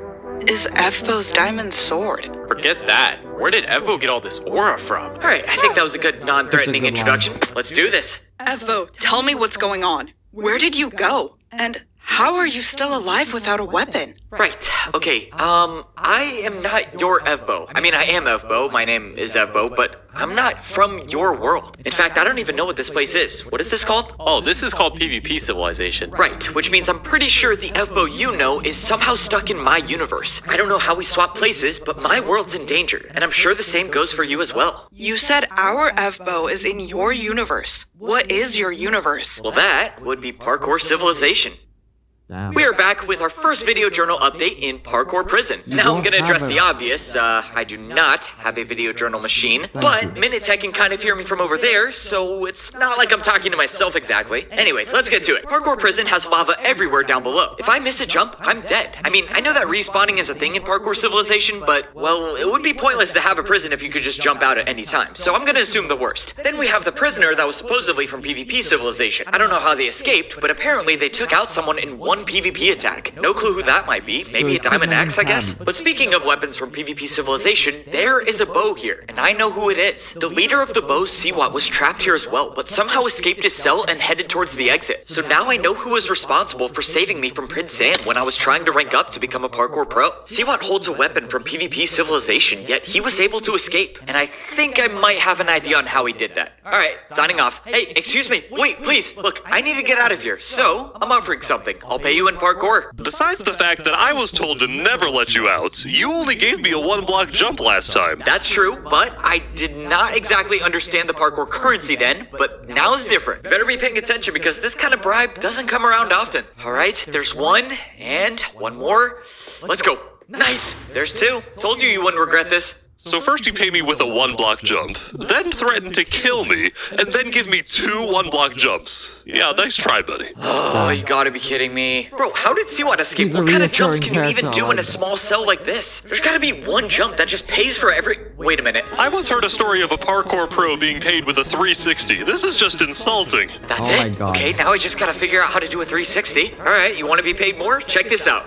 is Evbo's diamond sword? Forget that. Where did Evbo get all this aura from? Alright, I think that was a good non-threatening introduction. Let's do this. Evbo, tell me what's going on. Where did you go? And how are you still alive without a weapon? Right, okay, I am not your Evbo. I mean, I am Evbo, my name is Evbo, but I'm not from your world. In fact, I don't even know what this place is. What is this called? Oh, this is called PvP Civilization. Right, which means I'm pretty sure the Evbo you know is somehow stuck in my universe. I don't know how we swap places, but my world's in danger, and I'm sure the same goes for you as well. You said our Evbo is in your universe. What is your universe? Well, that would be parkour civilization. We are back with our first video journal update in Parkour Prison. Now I'm gonna address the obvious, I do not have a video journal machine, but Minitek can kind of hear me from over there, so it's not like I'm talking to myself exactly. Anyways, let's get to it. Parkour Prison has lava everywhere down below. If I miss a jump, I'm dead. I mean, I know that respawning is a thing in Parkour Civilization, but, well, it would be pointless to have a prison if you could just jump out at any time, so I'm gonna assume the worst. Then we have the prisoner that was supposedly from PvP Civilization. I don't know how they escaped, but apparently they took out someone in one one PvP attack. No clue who that might be. Maybe a diamond axe, I guess? But speaking of weapons from PvP Civilization, there is a bow here, and I know who it is. The leader of the bows, Siwat, was trapped here as well, but somehow escaped his cell and headed towards the exit. So now I know who was responsible for saving me from Prince Sam when I was trying to rank up to become a parkour pro. Siwat holds a weapon from PvP Civilization, yet he was able to escape, and I think I might have an idea on how he did that. Alright, signing off. Hey, excuse me, wait, please, look, I need to get out of here, so I'm offering something. I'll pay you in parkour. Besides the fact that I was told to never let you out, you only gave me a 1-block jump last time. That's true, but I did not exactly understand the parkour currency then, but now it's different. Better be paying attention because this kind of bribe doesn't come around often. Alright, there's one, and one more. Let's go. Nice! There's two. Told you wouldn't regret this. So first you pay me with a 1-block jump, then threaten to kill me, and then give me 2 1-block jumps. Yeah, nice try, buddy. Oh, you gotta be kidding me. Bro, how did Siwat escape? What kind of jumps can you even do in a small cell like this? There's gotta be one jump that just pays for every... Wait a minute. I once heard a story of a parkour pro being paid with a 360. This is just insulting. That's it? My God. Okay, now I just gotta figure out how to do a 360. Alright, you wanna be paid more? Check this out.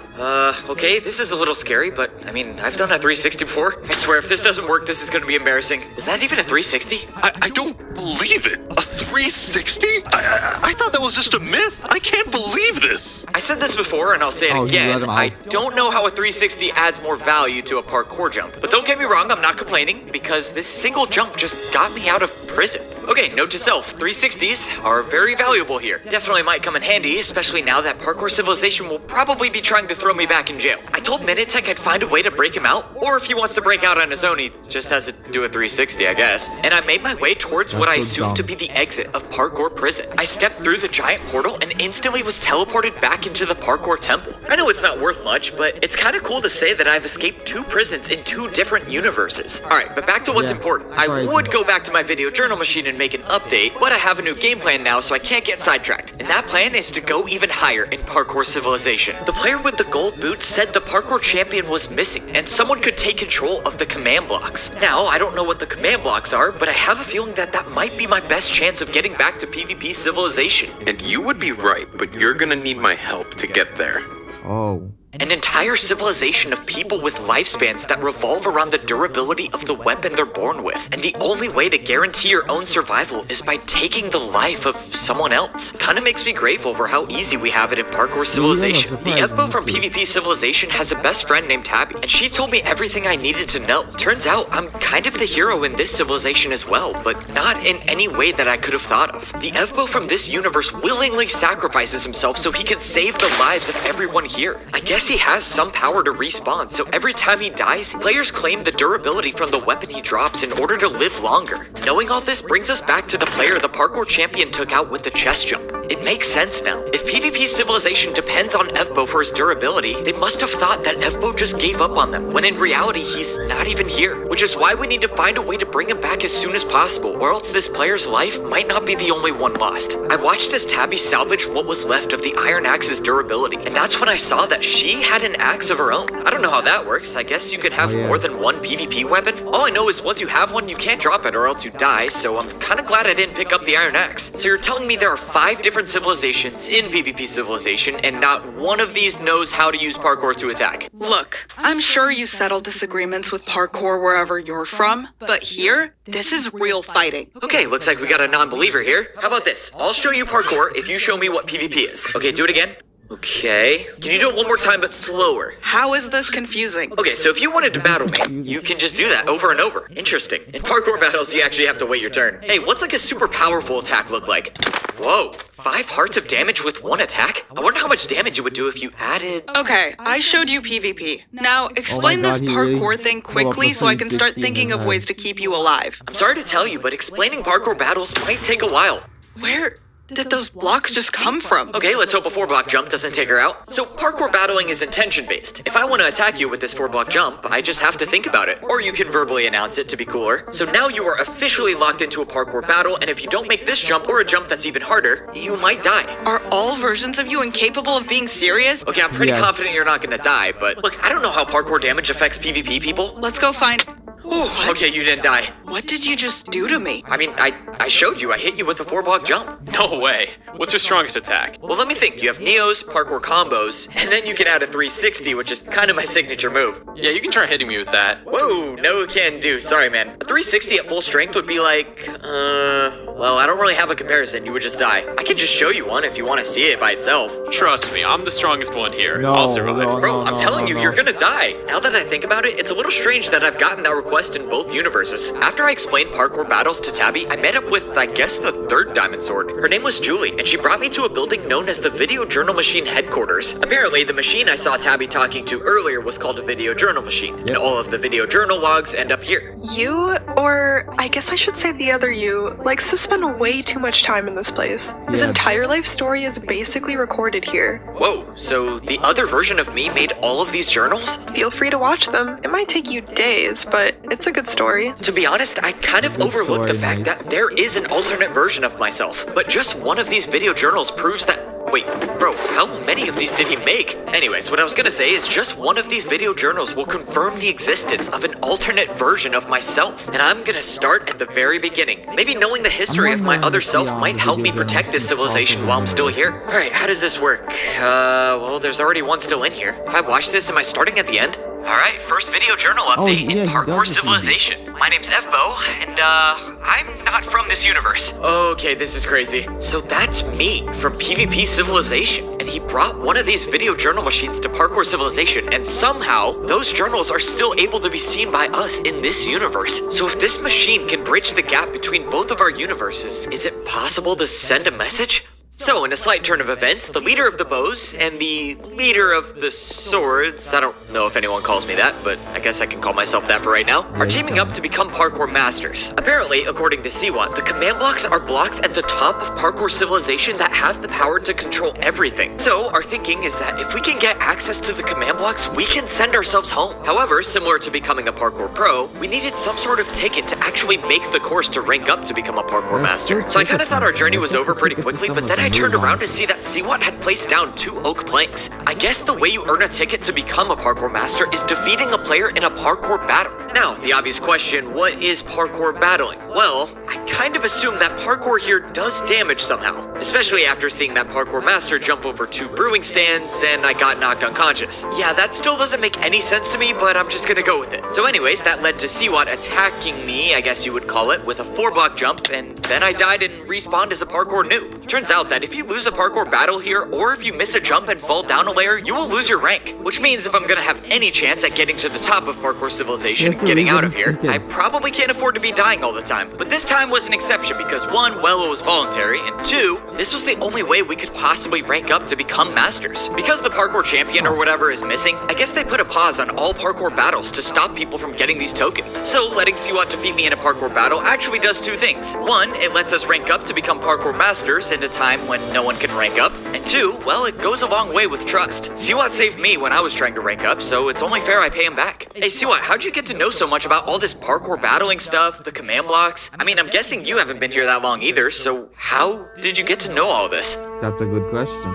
Okay, this is a little scary, but, I mean, I've done a 360 before. I swear, if this doesn't work, this is gonna be embarrassing. Is that even a 360? I don't believe it. A 360? I thought that was just a myth. I can't believe this. I said this before, and I'll say it again. I don't know how a 360 adds more value to a parkour jump. But don't get me wrong, I'm not complaining, because this single jump just got me out of prison. Okay, note to self, 360s are very valuable here. Definitely might come in handy, especially now that Parkour Civilization will probably be trying to throw me back in jail. I told Minitech I'd find a way to break him out, or if he wants to break out on his own, he just has to do a 360, I guess. And I made my way towards what I assumed to be the exit of Parkour Prison. I stepped through the giant portal and instantly was teleported back into the Parkour Temple. I know it's not worth much, but it's kind of cool to say that I've escaped 2 prisons in 2 different universes. Alright, but back to what's important. I would go back to my video journal machine and make an update, but I have a new game plan now, so I can't get sidetracked. And that plan is to go even higher in Parkour Civilization. The player with the gold boots said the Parkour champion was missing, and someone could take control of the command blocks. Now, I don't know what the command blocks are, but I have a feeling that that might be my best chance of getting back to PvP Civilization. And you would be right, but you're gonna need my help to get there. Oh. An entire civilization of people with lifespans that revolve around the durability of the weapon they're born with. And the only way to guarantee your own survival is by taking the life of someone else. Kinda makes me grateful for how easy we have it in Parkour Civilization. The FBO from PvP Civilization has a best friend named Tabby, and she told me everything I needed to know. Turns out I'm kind of the hero in this civilization as well, but not in any way that I could have thought of. The FBO from this universe willingly sacrifices himself so he can save the lives of everyone here. I guess he has some power to respawn, so every time he dies, players claim the durability from the weapon he drops in order to live longer. Knowing all this brings us back to the player the Parkour champion took out with the chest jump. It makes sense now. If PvP Civilization depends on Evbo for his durability, they must have thought that Evbo just gave up on them, when in reality he's not even here. Which is why we need to find a way to bring him back as soon as possible, or else this player's life might not be the only one lost. I watched as Tabby salvaged what was left of the Iron Axe's durability, and that's when I saw that she had an axe of her own. I don't know how that works. I guess you could have more than one PvP weapon. All I know is once you have one, you can't drop it or else you die, so I'm kind of glad I didn't pick up the Iron Axe. So you're telling me there are 5 different civilizations in PvP Civilization, and not one of these knows how to use parkour to attack? Look, I'm sure you settle disagreements with parkour wherever you're from, but here, this is real fighting. Okay, looks like we got a non-believer here. How about this? I'll show you parkour if you show me what PvP is. Okay, do it again. Okay. Can you do it one more time but slower? How is this confusing? Okay, so if you wanted to battle me, you can just do that over and over. Interesting. In parkour battles, you actually have to wait your turn. Hey, what's like a super powerful attack look like? Whoa, 5 hearts of damage with 1 attack? I wonder how much damage it would do if you added... Okay, I showed you PvP. Now, explain this parkour thing quickly so I can start thinking of ways to keep you alive. I'm sorry to tell you, but explaining parkour battles might take a while. Where did those blocks just come from? Okay, let's hope a 4-block jump doesn't take her out. So parkour battling is intention-based. If I want to attack you with this 4-block jump, I just have to think about it. Or you can verbally announce it to be cooler. So now you are officially locked into a parkour battle, and if you don't make this jump or a jump that's even harder, you might die. Are all versions of you incapable of being serious? Okay, I'm pretty confident you're not gonna die, but look, I don't know how parkour damage affects PvP people. Let's go find... Ooh, okay, you didn't die. What did you just do to me? I mean, I showed you. I hit you with a 4-block jump. No way. What's your strongest attack? Well, let me think. You have Neos, parkour combos, and then you can add a 360, which is kind of my signature move. Yeah, you can try hitting me with that. Whoa, no can do. Sorry, man. A 360 at full strength would be like, well, I don't really have a comparison. You would just die. I can just show you one if you want to see it by itself. Trust me, I'm the strongest one here. No, I'll survive. Bro, I'm telling you, you're gonna die. Now that I think about it, it's a little strange that I've gotten that request in both universes. After I explained parkour battles to Tabby, I met up with, I guess, the third diamond sword. Her name was Julie, and she brought me to a building known as the Video Journal Machine headquarters. Apparently, the machine I saw Tabby talking to earlier was called a video journal machine, and all of the video journal logs end up here. You, or I guess I should say the other you, likes to spend way too much time in this place. His entire life story is basically recorded here. Whoa, so the other version of me made all of these journals? Feel free to watch them. It might take you days, but it's a good story. To be honest, I kind of overlooked the fact that there is an alternate version of myself, but just one of these video journals proves that. Wait, bro, how many of these did he make? Anyways, what I was gonna say is just one of these video journals will confirm the existence of an alternate version of myself. And I'm gonna start at the very beginning. Maybe knowing the history of my other self might help me protect this civilization while I'm still here. Alright, how does this work? Well, there's already one still in here. If I watch this, am I starting at the end? Alright, first video journal update in Parkour Civilization. My name's Evbo, and I'm not from this universe. Okay, this is crazy. So that's me from PvP Civilization, and he brought one of these video journal machines to Parkour Civilization, and somehow those journals are still able to be seen by us in this universe. So if this machine can bridge the gap between both of our universes, is it possible to send a message? So, in a slight turn of events, the leader of the bows and the leader of the swords, I don't know if anyone calls me that, but I guess I can call myself that for right now, are teaming up to become parkour masters. Apparently, according to Siwat, the command blocks are blocks at the top of Parkour Civilization that have the power to control everything. So, our thinking is that if we can get access to the command blocks, we can send ourselves home. However, similar to becoming a parkour pro, we needed some sort of ticket to actually make the course to rank up to become a parkour master. So I kind of thought our journey was over pretty quickly, but then I turned around to see that Siwat had placed down 2 oak planks. I guess the way you earn a ticket to become a parkour master is defeating a player in a parkour battle. Now, the obvious question, what is parkour battling? Well, I kind of assume that parkour here does damage somehow, especially after seeing that parkour master jump over 2 brewing stands and I got knocked unconscious. Yeah, that still doesn't make any sense to me, but I'm just gonna go with it. So anyways, that led to Siwat attacking me, I guess you would call it, with a 4-block jump, and then I died and respawned as a parkour noob. Turns out that if you lose a parkour battle here, or if you miss a jump and fall down a layer, you will lose your rank, which means if I'm gonna have any chance at getting to the top of Parkour Civilization and getting out of here, I probably can't afford to be dying all the time. But this time was an exception because 1, well, it was voluntary, and 2, this was the only way we could possibly rank up to become masters. Because the parkour champion or whatever is missing, I guess they put a pause on all parkour battles to stop people from getting these tokens. So letting Siwat defeat me in a parkour battle actually does 2 things. 1, it lets us rank up to become parkour masters in a time when no one can rank up, and 2, well, it goes a long way with trust. Siwat saved me when I was trying to rank up, so it's only fair I pay him back. Hey Siwat, how'd you get to know so much about all this parkour battling stuff, the command blocks? I mean, I'm guessing you haven't been here that long either, so how did you get to know all this? That's a good question.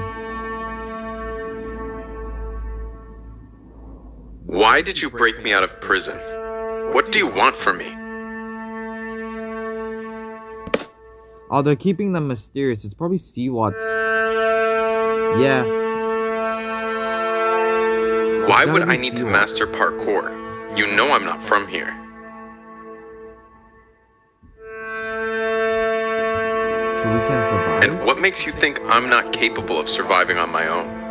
Why did you break me out of prison? What do you want from me? Oh, they're keeping them mysterious. It's probably Siwat. Yeah. Why would I need to master parkour? You know I'm not from here. So we can survive? And what makes you think I'm not capable of surviving on my own?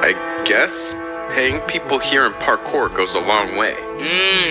I guess paying people here in parkour goes a long way.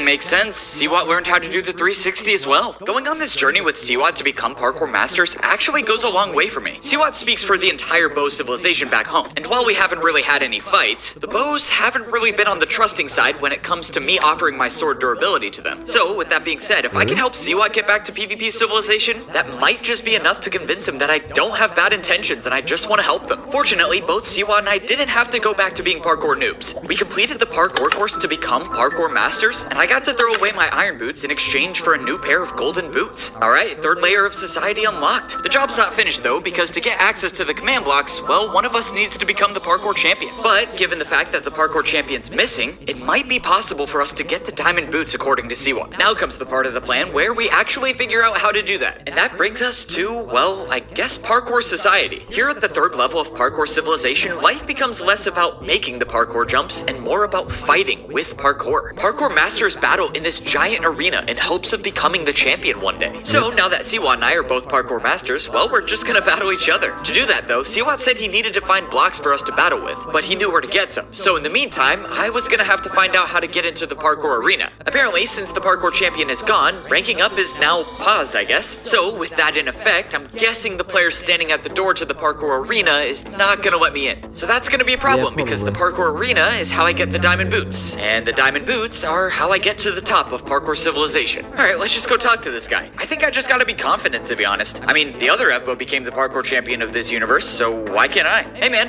Makes sense. Siwat learned how to do the 360 as well. Going on this journey with Siwat to become parkour masters actually goes a long way for me. Siwat speaks for the entire bow civilization back home, and while we haven't really had any fights, the bows haven't really been on the trusting side when it comes to me offering my sword durability to them. So, with that being said, if I can help Siwat get back to PvP civilization, that might just be enough to convince him that I don't have bad intentions and I just want to help them. Fortunately, both Siwat and I didn't have to go back to being parkour noobs. We completed the parkour course to become parkour masters masters, and I got to throw away my iron boots in exchange for a new pair of golden boots. Alright, third layer of society unlocked. The job's not finished though, because to get access to the command blocks, well, one of us needs to become the parkour champion. But given the fact that the parkour champion's missing, it might be possible for us to get the diamond boots according to Siwa. Now comes the part of the plan where we actually figure out how to do that. And that brings us to, well, I guess parkour society. Here at the third level of parkour civilization, life becomes less about making the parkour jumps and more about fighting with parkour. Parkour masters battle in this giant arena in hopes of becoming the champion one day. So now that Siwa and I are both parkour masters, well, we're just gonna battle each other. To do that though, Siwa said he needed to find blocks for us to battle with, but he knew where to get some. So in the meantime, I was gonna have to find out how to get into the parkour arena. Apparently, since the parkour champion is gone, ranking up is now paused, I guess. So with that in effect, I'm guessing the player standing at the door to the parkour arena is not gonna let me in. So that's gonna be a problem because the parkour arena is how I get the diamond boots. And the diamond boots are how I get to the top of parkour civilization. Alright, let's just go talk to this guy. I think I just gotta be confident, to be honest. I mean, the other Evbo became the parkour champion of this universe, so why can't I? Hey man,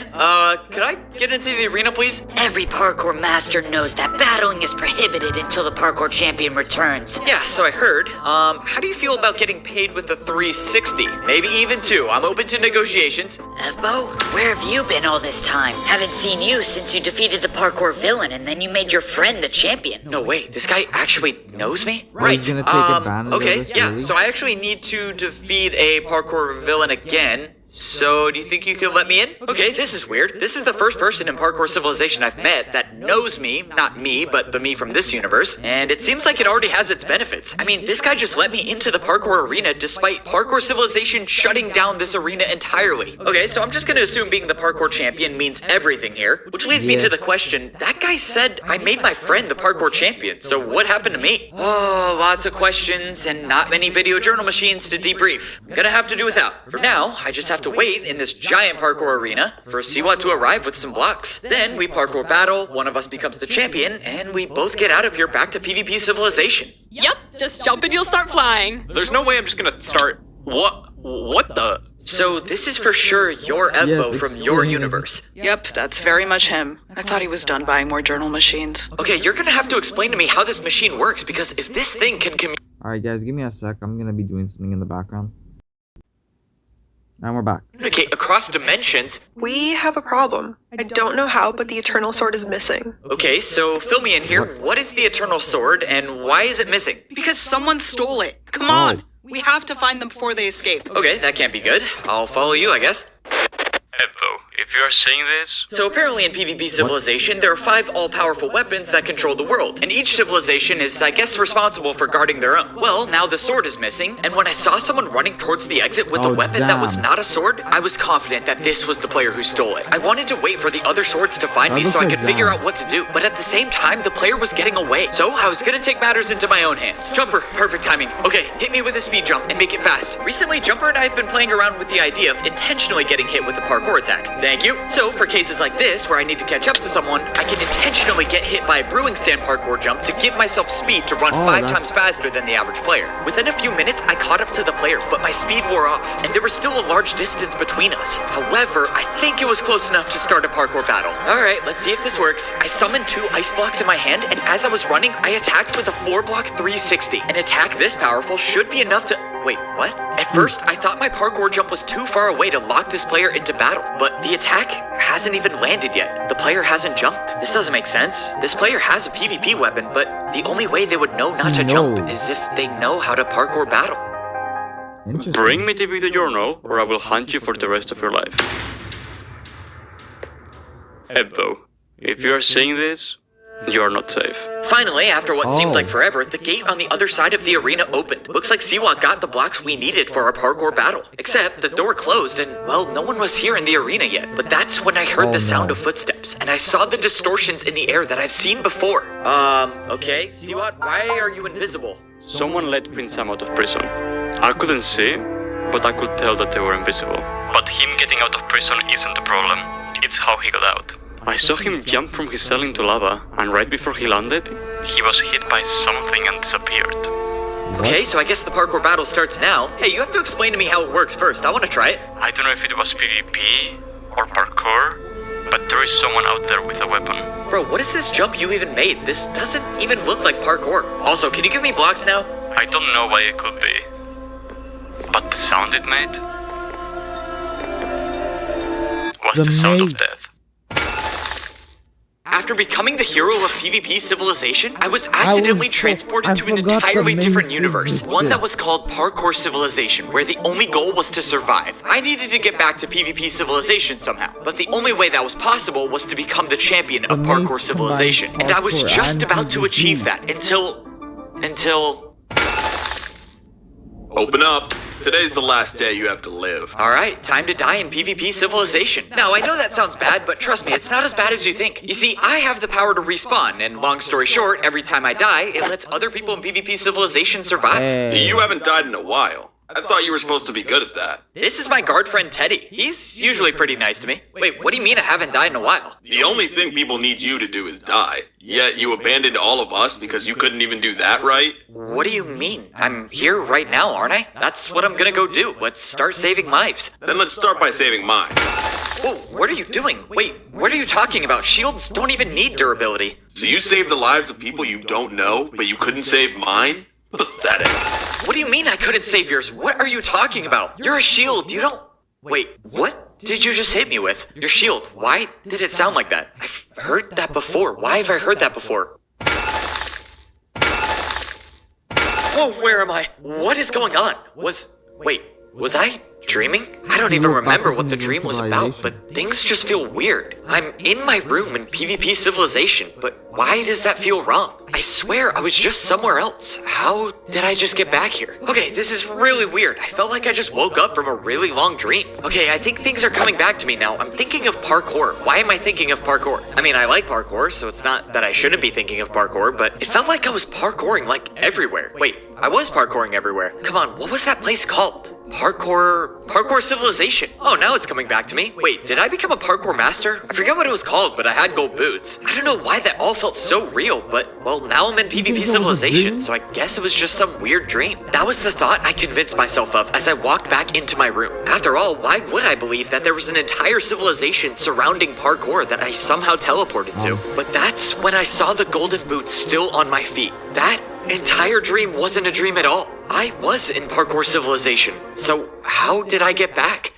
could I get into the arena, please? Every parkour master knows that battling is prohibited until the parkour champion returns. Yeah, so I heard. How do you feel about getting paid with a 360? Maybe even 2. I'm open to negotiations. Evbo, where have you been all this time? Haven't seen you since you defeated the parkour villain and then you made your friend the champion. No, wait, this guy actually knows me? Right. He's gonna take advantage okay, of this, yeah, really? so I actually need to defeat a parkour villain again. So, do you think you could let me in? Okay, this is weird. This is the first person in Parkour Civilization I've met that knows me, not me, but the me from this universe, and it seems like it already has its benefits. I mean, this guy just let me into the parkour arena despite Parkour Civilization shutting down this arena entirely. Okay, so I'm just gonna assume being the parkour champion means everything here, which leads me to the question, that guy said I made my friend the parkour champion, so what happened to me? Oh, lots of questions and not many video journal machines to debrief. I'm gonna have to do without. For now, I just have to wait in this giant parkour arena for Siwa to arrive with some blocks. Then we parkour battle, one of us becomes the champion, and we both get out of here back to PvP civilization. Yep, just jump and you'll start flying. There's no way I'm just gonna start... What the... So this is for sure your Evbo from your universe. Yep, that's very much him. I thought he was done buying more journal machines. Okay, you're gonna have to explain to me how this machine works, because if this thing can Alright guys, give me a sec. I'm gonna be doing something in the background. And we're back. communicate across dimensions... We have a problem. I don't know how, but the Eternal Sword is missing. Okay, so fill me in here. What is the Eternal Sword, and why is it missing? Because someone stole it. Come on! We have to find them before they escape. Okay, that can't be good. I'll follow you, I guess. Evbo, if you are saying this... So apparently in PvP Civilization, there are 5 all-powerful weapons that control the world, and each civilization is, I guess, responsible for guarding their own. Well, now the sword is missing, and when I saw someone running towards the exit with a weapon that was not a sword, I was confident that this was the player who stole it. I wanted to wait for the other swords to find me so I could figure out what to do, but at the same time, the player was getting away, so I was gonna take matters into my own hands. Jumper, perfect timing. Okay, hit me with a speed jump and make it fast. Recently, Jumper and I have been playing around with the idea of intentionally getting hit with a parkour attack. Thank you. So, for cases like this, where I need to catch up to someone, I can intentionally get hit by a brewing stand parkour jump to give myself speed to run 5 times faster than the average player. Within a few minutes, I caught up to the player, but my speed wore off, and there was still a large distance between us. However, I think it was close enough to start a parkour battle. Alright, let's see if this works. I summoned 2 ice blocks in my hand, and as I was running, I attacked with a 4-block 360. An attack this powerful should be enough to... Wait, what? At first, I thought my parkour jump was too far away to lock this player into battle, but the attack hasn't even landed yet. The player hasn't jumped. This doesn't make sense. This player has a PvP weapon, but the only way they would know not to jump is if they know how to parkour battle. Bring me the video journal, or I will hunt you for the rest of your life. Evbo, if you are saying this, you are not safe. Finally, after what seemed like forever, the gate on the other side of the arena opened. Looks like Siwa got the blocks we needed for our parkour battle. Except, the door closed and, well, no one was here in the arena yet. But that's when I heard the sound of footsteps, and I saw the distortions in the air that I've seen before. Okay, Siwa, why are you invisible? Someone let Prince Sam out of prison. I couldn't see, but I could tell that they were invisible. But him getting out of prison isn't the problem. It's how he got out. I saw him jump from his cell into lava, and right before he landed, he was hit by something and disappeared. Okay, so I guess the parkour battle starts now. Hey, you have to explain to me how it works first. I want to try it. I don't know if it was PvP or parkour, but There is someone out there with a weapon. Bro, what is this jump you even made? This doesn't even look like parkour. Also, can you give me blocks now? I don't know why it could be. But the sound it made was the sound of death. After becoming the hero of PvP Civilization, I was accidentally transported to an entirely different universe. One that was called Parkour Civilization, where the only goal was to survive. I needed to get back to PvP Civilization somehow, but the only way that was possible was to become the champion of Parkour Civilization. And I was just about to achieve that until... Open up. Today's the last day you have to live. Alright, time to die in PvP Civilization. Now, I know that sounds bad, but trust me, it's not as bad as you think. You see, I have the power to respawn, and long story short, every time I die, it lets other people in PvP Civilization survive. You haven't died in a while. I thought you were supposed to be good at that. This is my guard friend Teddy. He's usually pretty nice to me. Wait, what do you mean I haven't died in a while? The only thing people need you to do is die. Yet you abandoned all of us because you couldn't even do that right? What do you mean? I'm here right now, aren't I? That's what I'm gonna go do. Let's start saving lives. Then let's start by saving mine. Whoa, what are you doing? Wait, what are you talking about? Shields don't even need durability. So you saved the lives of people you don't know, but you couldn't save mine? Pathetic. What do you mean I couldn't save yours? What are you talking about? You're a shield, you don't... Wait, what did you just hit me with? Your shield. Why did it sound like that? I've heard that before. Why have I heard that before? Whoa, where am I? What is going on? Wait, was I dreaming? I don't even remember what the dream was about, but things just feel weird. I'm in my room in PvP Civilization, but why does that feel wrong? I swear I was just somewhere else. How did I just get back here? Okay, this is really weird. I felt like I just woke up from a really long dream. Okay, I think things are coming back to me now. I'm thinking of parkour. Why am I thinking of parkour? I mean, I like parkour, so it's not that I shouldn't be thinking of parkour, but it felt like I was parkouring like everywhere. Wait, I was parkouring everywhere. Come on, what was that place called? Parkour Civilization. Oh, now it's coming back to me. Wait, did I become a parkour master? I forget what it was called, but I had gold boots. I don't know why that all felt so real, but, well, now I'm in PvP Civilization, so I guess it was just some weird dream. That was the thought I convinced myself of as I walked back into my room. After all, why would I believe that there was an entire civilization surrounding parkour that I somehow teleported to? But that's when I saw the golden boots still on my feet. That entire dream wasn't a dream at all. I was in Parkour Civilization, so how did I get back?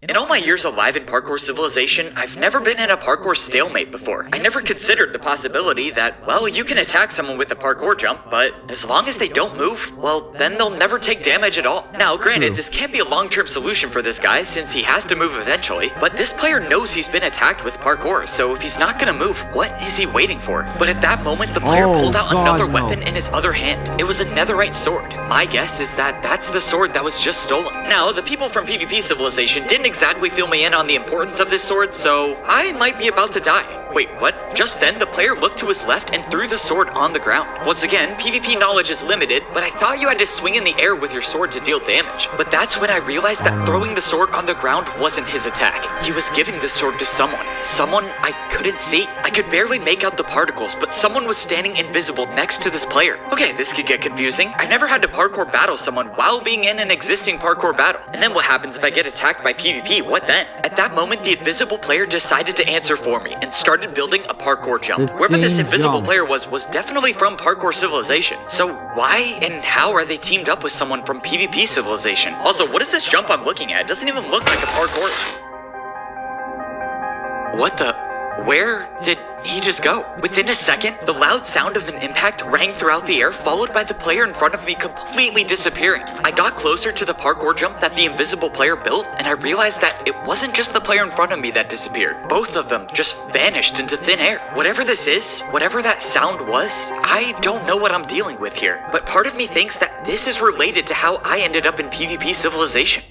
In all my years alive in Parkour Civilization, I've never been in a parkour stalemate before. I never considered the possibility that, well, you can attack someone with a parkour jump, but as long as they don't move, well, then they'll never take damage at all. Now, granted, this can't be a long-term solution for this guy since he has to move eventually, but this player knows he's been attacked with parkour, so if he's not gonna move, what is he waiting for? But at that moment, the player pulled out another weapon in his other hand. It was a netherite sword. My guess is that that's the sword that was just stolen. Now, the people from PvP Civilization didn't exactly fill me in on the importance of this sword, so I might be about to die. Wait, what? Just then, the player looked to his left and threw the sword on the ground. Once again, PvP knowledge is limited, but I thought you had to swing in the air with your sword to deal damage. But that's when I realized that throwing the sword on the ground wasn't his attack. He was giving the sword to someone. Someone I couldn't see. I could barely make out the particles, but someone was standing invisible next to this player. Okay, this could get confusing. I never had to parkour battle someone while being in an existing parkour battle. And then what happens if I get attacked by PvP? What then? At that moment, the invisible player decided to answer for me and started building a parkour jump. Whoever this invisible player was definitely from Parkour Civilization. So why and how are they teamed up with someone from PvP Civilization? Also, what is this jump I'm looking at? It doesn't even look like a parkour. What the? Where did he just go? Within a second, the loud sound of an impact rang throughout the air, followed by the player in front of me completely disappearing. I got closer to the parkour jump that the invisible player built, and I realized that it wasn't just the player in front of me that disappeared. Both of them just vanished into thin air. Whatever this is, whatever that sound was, I don't know what I'm dealing with here. But part of me thinks that this is related to how I ended up in PvP Civilization.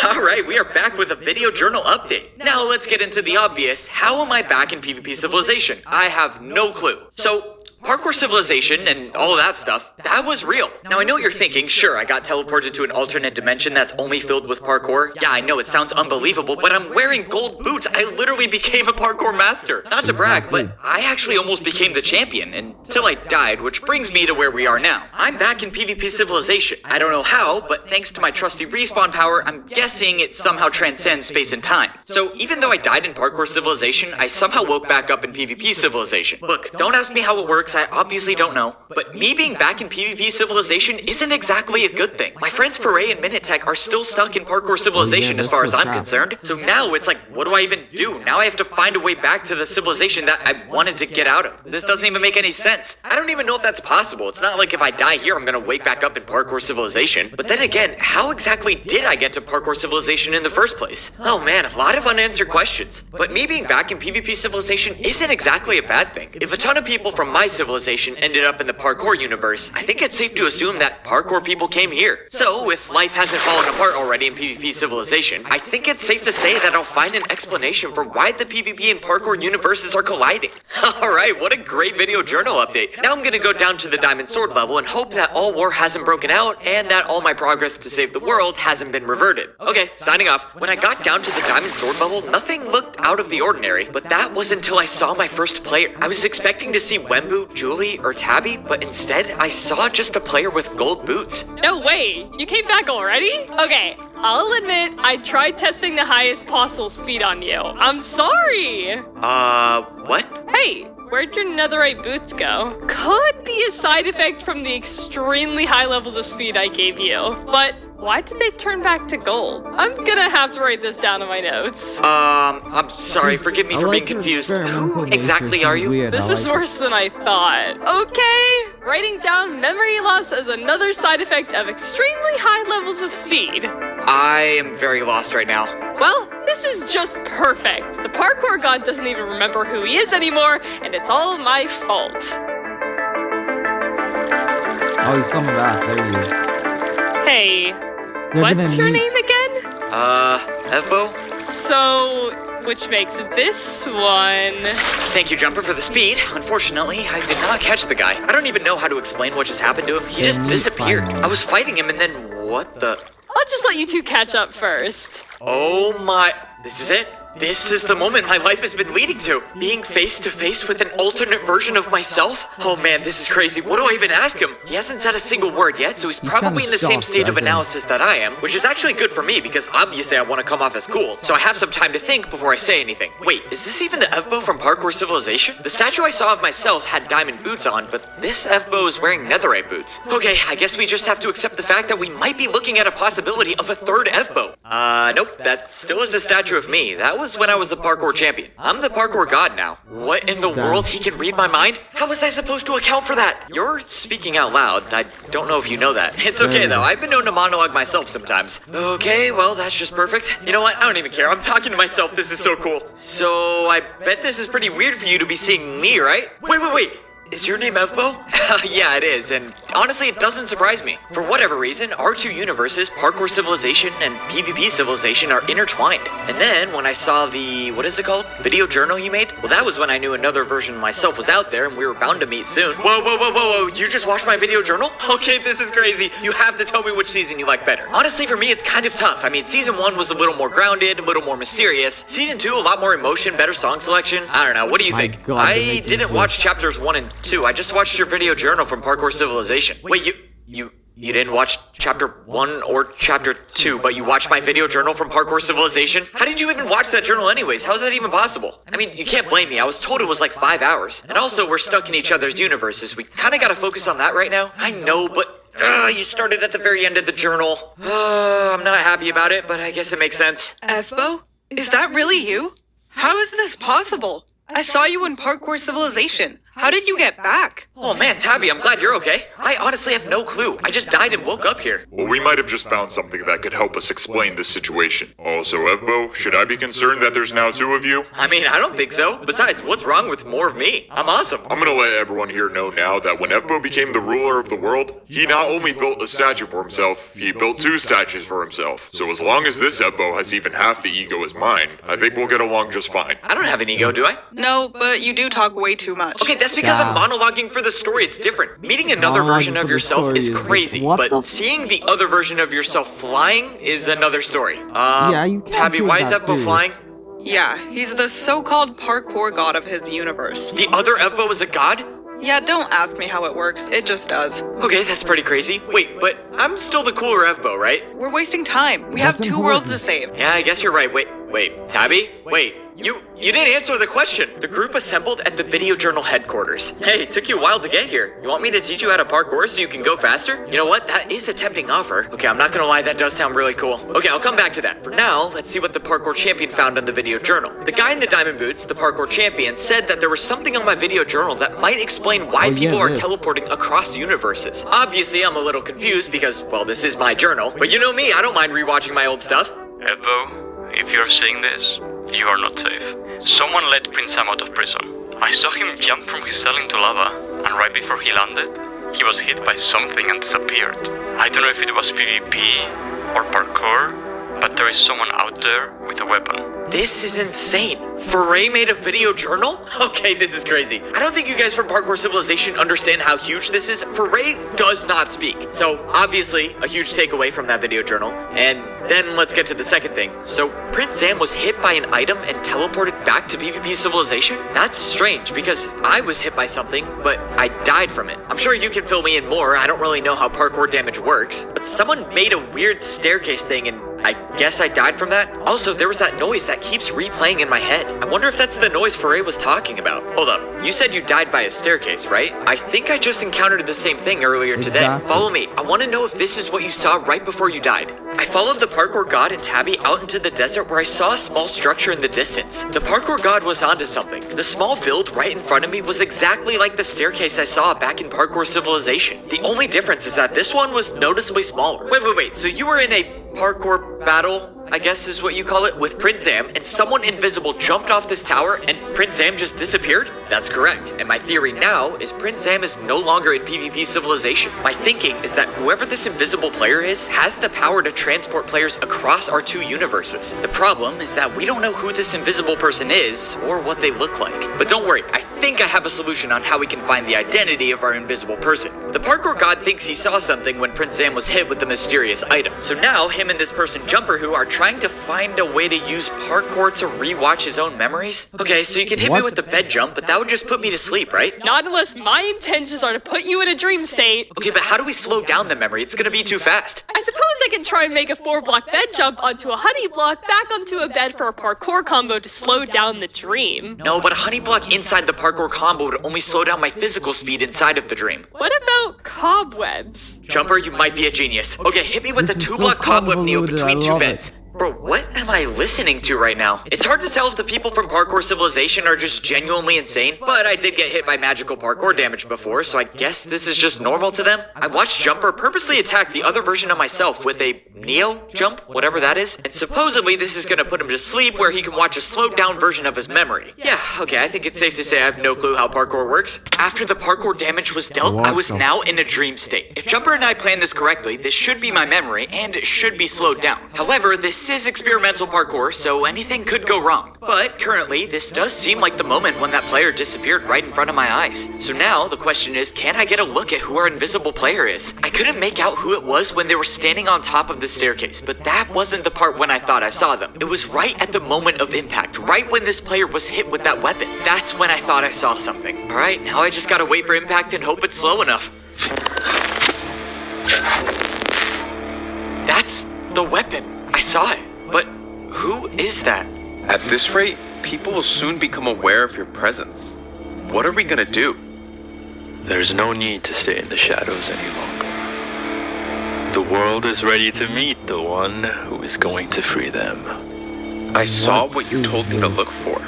Alright, we are back with a video journal update. Now let's get into the obvious. How am I back in PvP Civilization? I have no clue. So, Parkour Civilization and all of that stuff, that was real. Now I know what you're thinking, sure, I got teleported to an alternate dimension that's only filled with parkour. Yeah, I know it sounds unbelievable, but I'm wearing gold boots. I literally became a parkour master. Not to brag, but I actually almost became the champion until I died, which brings me to where we are now. I'm back in PvP Civilization. I don't know how, but thanks to my trusty respawn power, I'm guessing it somehow transcends space and time. So even though I died in Parkour Civilization, I somehow woke back up in PvP Civilization. Look, don't ask me how it works, I obviously don't know. But me being back in PvP Civilization isn't exactly a good thing. My friends Foray and Minitech are still stuck in Parkour Civilization as far as I'm concerned. So now it's like, what do I even do? Now I have to find a way back to the civilization that I wanted to get out of. This doesn't even make any sense. I don't even know if that's possible. It's not like if I die here, I'm gonna wake back up in Parkour Civilization. But then again, how exactly did I get to Parkour Civilization in the first place? Oh man, a lot of unanswered questions. But me being back in PvP Civilization isn't exactly a bad thing. If a ton of people from my civilization ended up in the parkour universe, I think it's safe to assume that parkour people came here. So, if life hasn't fallen apart already in PvP Civilization, I think it's safe to say that I'll find an explanation for why the PvP and parkour universes are colliding. Alright, what a great video journal update. Now I'm gonna go down to the Diamond Sword level and hope that all war hasn't broken out and that all my progress to save the world hasn't been reverted. Okay, signing off. When I got down to the Diamond Sword level, nothing looked out of the ordinary, but that was until I saw my first player. I was expecting to see Wembu, Julie, or Tabby, but instead I saw just a player with gold boots. No way! You came back already? Okay, I'll admit I tried testing the highest possible speed on you. I'm sorry! What? Hey, where'd your netherite boots go? Could be a side effect from the extremely high levels of speed I gave you, but why did they turn back to gold? I'm gonna have to write this down in my notes. I'm sorry, forgive me for being confused. Who exactly are you? This is worse than I thought. Okay, writing down memory loss as another side effect of extremely high levels of speed. I am very lost right now. Well, this is just perfect. The parkour god doesn't even remember who he is anymore, and it's all my fault. Oh, he's coming back. There he is. Hey, what's your name again? Evbo? So, which makes this one... Thank you, Jumper, for the speed. Unfortunately, I did not catch the guy. I don't even know how to explain what just happened to him. He just disappeared. I was fighting him and then what the... I'll just let you two catch up first. Oh my... This is it? This is the moment my life has been leading to. Being face to face with an alternate version of myself? Oh man, this is crazy. What do I even ask him? He hasn't said a single word yet, so he's probably in the same state of analysis that I am, which is actually good for me because obviously I want to come off as cool, so I have some time to think before I say anything. Wait, is this even the Evbo from Parkour Civilization? The statue I saw of myself had diamond boots on, but this Evbo is wearing netherite boots. Okay, I guess we just have to accept the fact that we might be looking at a possibility of a third Evbo. Nope, that still is a statue of me. That was when I was the parkour champion. I'm the parkour god now. What in the world? He can read my mind? How was I supposed to account for that? You're speaking out loud. I don't know if you know that. It's okay though. I've been known to monologue myself sometimes. Okay, well that's just perfect. You know what? I don't even care. I'm talking to myself. This is so cool. So I bet this is pretty weird for you to be seeing me, right? Wait. Is your name Evbo? Yeah, it is, and honestly, it doesn't surprise me. For whatever reason, our two universes, Parkour Civilization and PvP Civilization, are intertwined. And then, when I saw the, what is it called? Video journal you made? Well, that was when I knew another version of myself was out there, and we were bound to meet soon. Whoa, you just watched my video journal? Okay, this is crazy. You have to tell me which season you like better. Honestly, for me, it's kind of tough. I mean, season 1 was a little more grounded, a little more mysterious. Season 2, a lot more emotion, better song selection. I don't know, what do you think? God, I didn't watch chapters 1 and 2. I just watched your video journal from Parkour Civilization. Wait, you didn't watch chapter 1 or chapter 2, but you watched my video journal from Parkour Civilization? How did you even watch that journal anyways? How is that even possible? I mean, you can't blame me. I was told it was like 5 hours. And also, we're stuck in each other's universes. We kind of got to focus on that right now. I know, but you started at the very end of the journal. I'm not happy about it, but I guess it makes sense. Evbo? Is that really you? How is this possible? I saw you in Parkour Civilization. How did you get back? Oh man, Tabby, I'm glad you're okay. I honestly have no clue. I just died and woke up here. Well, we might have just found something that could help us explain this situation. Also, Evbo, should I be concerned that there's now 2 of you? I mean, I don't think so. Besides, what's wrong with more of me? I'm awesome. I'm gonna let everyone here know now that when Evbo became the ruler of the world, he not only built a statue for himself, he built 2 statues for himself. So as long as this Evbo has even half the ego as mine, I think we'll get along just fine. I don't have an ego, do I? No, but you do talk way too much. Okay, That's because I'm monologuing for the story. It's different. Meeting another version of yourself is crazy, but seeing the other version of yourself flying is another story. Yeah, you can't Tabby, why is Evbo flying? Yeah, he's the so-called parkour god of his universe. The other Evbo is a god? Yeah, don't ask me how it works. It just does. Okay, that's pretty crazy. Wait, but I'm still the cooler Evbo, right? We're wasting time. We have two worlds to save. Yeah, I guess you're right. Wait, Tabby? Wait, you didn't answer the question. The group assembled at the Video Journal headquarters. Hey, it took you a while to get here. You want me to teach you how to parkour so you can go faster? You know what? That is a tempting offer. Okay, I'm not gonna lie, that does sound really cool. Okay, I'll come back to that. For now, let's see what the parkour champion found in the Video Journal. The guy in the diamond boots, the parkour champion, said that there was something on my Video Journal that might explain why people are teleporting across universes. Obviously, I'm a little confused because, well, this is my journal. But you know me, I don't mind rewatching my old stuff. Evbo, if you're saying this, you are not safe. Someone let Prince Sam out of prison. I saw him jump from his cell into lava, and right before he landed, he was hit by something and disappeared. I don't know if it was PvP or parkour, but there is someone out there with a weapon. This is insane. Foray made a video journal? Okay, this is crazy. I don't think you guys from Parkour Civilization understand how huge this is. Foray does not speak. So, obviously, a huge takeaway from that video journal. And then let's get to the second thing. So, Prince Sam was hit by an item and teleported back to PvP Civilization? That's strange, because I was hit by something, but I died from it. I'm sure you can fill me in more. I don't really know how parkour damage works. But someone made a weird staircase thing, and I guess I died from that. Also, there was that noise that keeps replaying in my head. I wonder if that's the noise Foray was talking about. Hold up, you said you died by a staircase, right? I think I just encountered the same thing earlier today. Follow me. I want to know if this is what you saw right before you died. I followed the parkour god and Tabby out into the desert where I saw a small structure in the distance. The parkour god was onto something. The small build right in front of me was exactly like the staircase I saw back in Parkour Civilization. The only difference is that this one was noticeably smaller. Wait, so you were in a parkour battle, I guess is what you call it, with Prince Sam, and someone invisible jumped off this tower and Prince Sam just disappeared? That's correct. And my theory now is Prince Sam is no longer in PvP Civilization. My thinking is that whoever this invisible player is has the power to transport players across our two universes. The problem is that we don't know who this invisible person is or what they look like. But don't worry, I think I have a solution on how we can find the identity of our invisible person. The parkour god thinks he saw something when Prince Sam was hit with the mysterious item. So now him and this person Jumper who are trying to find a way to use parkour to rewatch his own memories? Okay, so you can hit me with the bed jump, but that would just put me to sleep, right? Not unless my intentions are to put you in a dream state. Okay, but how do we slow down the memory? It's gonna be too fast. I suppose I can try and make a 4-block bed jump onto a honey block back onto a bed for a parkour combo to slow down the dream. No, but a honey block inside the parkour combo would only slow down my physical speed inside of the dream. What about cobwebs? Jumper, you might be a genius. Okay, hit me with the 2-block cobweb neo between two beds. Bro, what am I listening to right now? It's hard to tell if the people from Parkour Civilization are just genuinely insane, but I did get hit by magical parkour damage before, so I guess this is just normal to them. I watched Jumper purposely attack the other version of myself with a Neo jump, whatever that is, and supposedly this is gonna put him to sleep where he can watch a slowed down version of his memory. Yeah, okay, I think it's safe to say I have no clue how parkour works. After the parkour damage was dealt, I was now in a dream state. If Jumper and I planned this correctly, this should be my memory, and it should be slowed down. However, this is experimental parkour, so anything could go wrong. But currently, this does seem like the moment when that player disappeared right in front of my eyes. So now, the question is, can I get a look at who our invisible player is? I couldn't make out who it was when they were standing on top of the staircase, but that wasn't the part when I thought I saw them. It was right at the moment of impact, right when this player was hit with that weapon. That's when I thought I saw something. Alright, now I just gotta wait for impact and hope it's slow enough. That's the weapon. I saw it. But who is that? At this rate, people will soon become aware of your presence. What are we gonna do? There's no need to stay in the shadows any longer. The world is ready to meet the one who is going to free them. I saw what you told me to look for.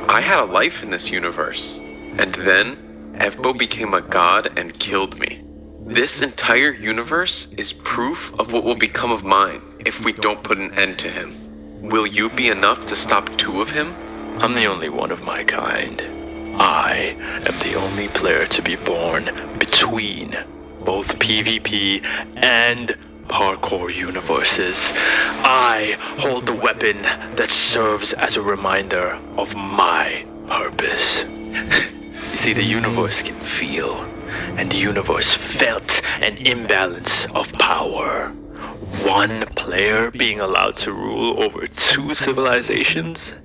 I had a life in this universe, and then Evbo became a god and killed me. This entire universe is proof of what will become of mine if we don't put an end to him. Will you be enough to stop 2 of him? I'm the only one of my kind. I am the only player to be born between both PvP and parkour universes. I hold the weapon that serves as a reminder of my purpose. You See, the universe can feel, and the universe felt an imbalance of power. One player being allowed to rule over two civilizations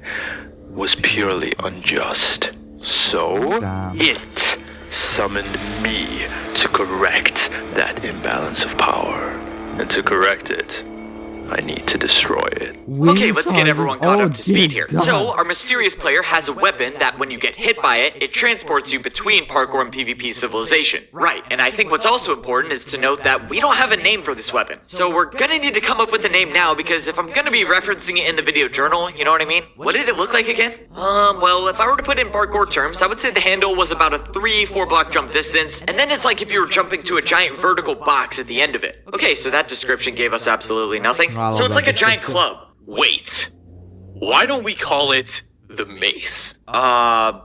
was purely unjust. So, it summoned me to correct that imbalance of power. And to correct it, I need to destroy it. Okay, let's get everyone caught up to speed here. So, our mysterious player has a weapon that when you get hit by it, it transports you between parkour and PvP civilization. Right, and I think what's also important is to note that we don't have a name for this weapon. So we're gonna need to come up with a name now, because if I'm gonna be referencing it in the video journal, you know what I mean? What did it look like again? Well, if I were to put in parkour terms, I would say the handle was about a 3-4 block jump distance, and then it's like if you were jumping to a giant vertical box at the end of it. Okay, so that description gave us absolutely nothing. So it's like a giant club. Wait. Why don't we call it the mace? Yeah,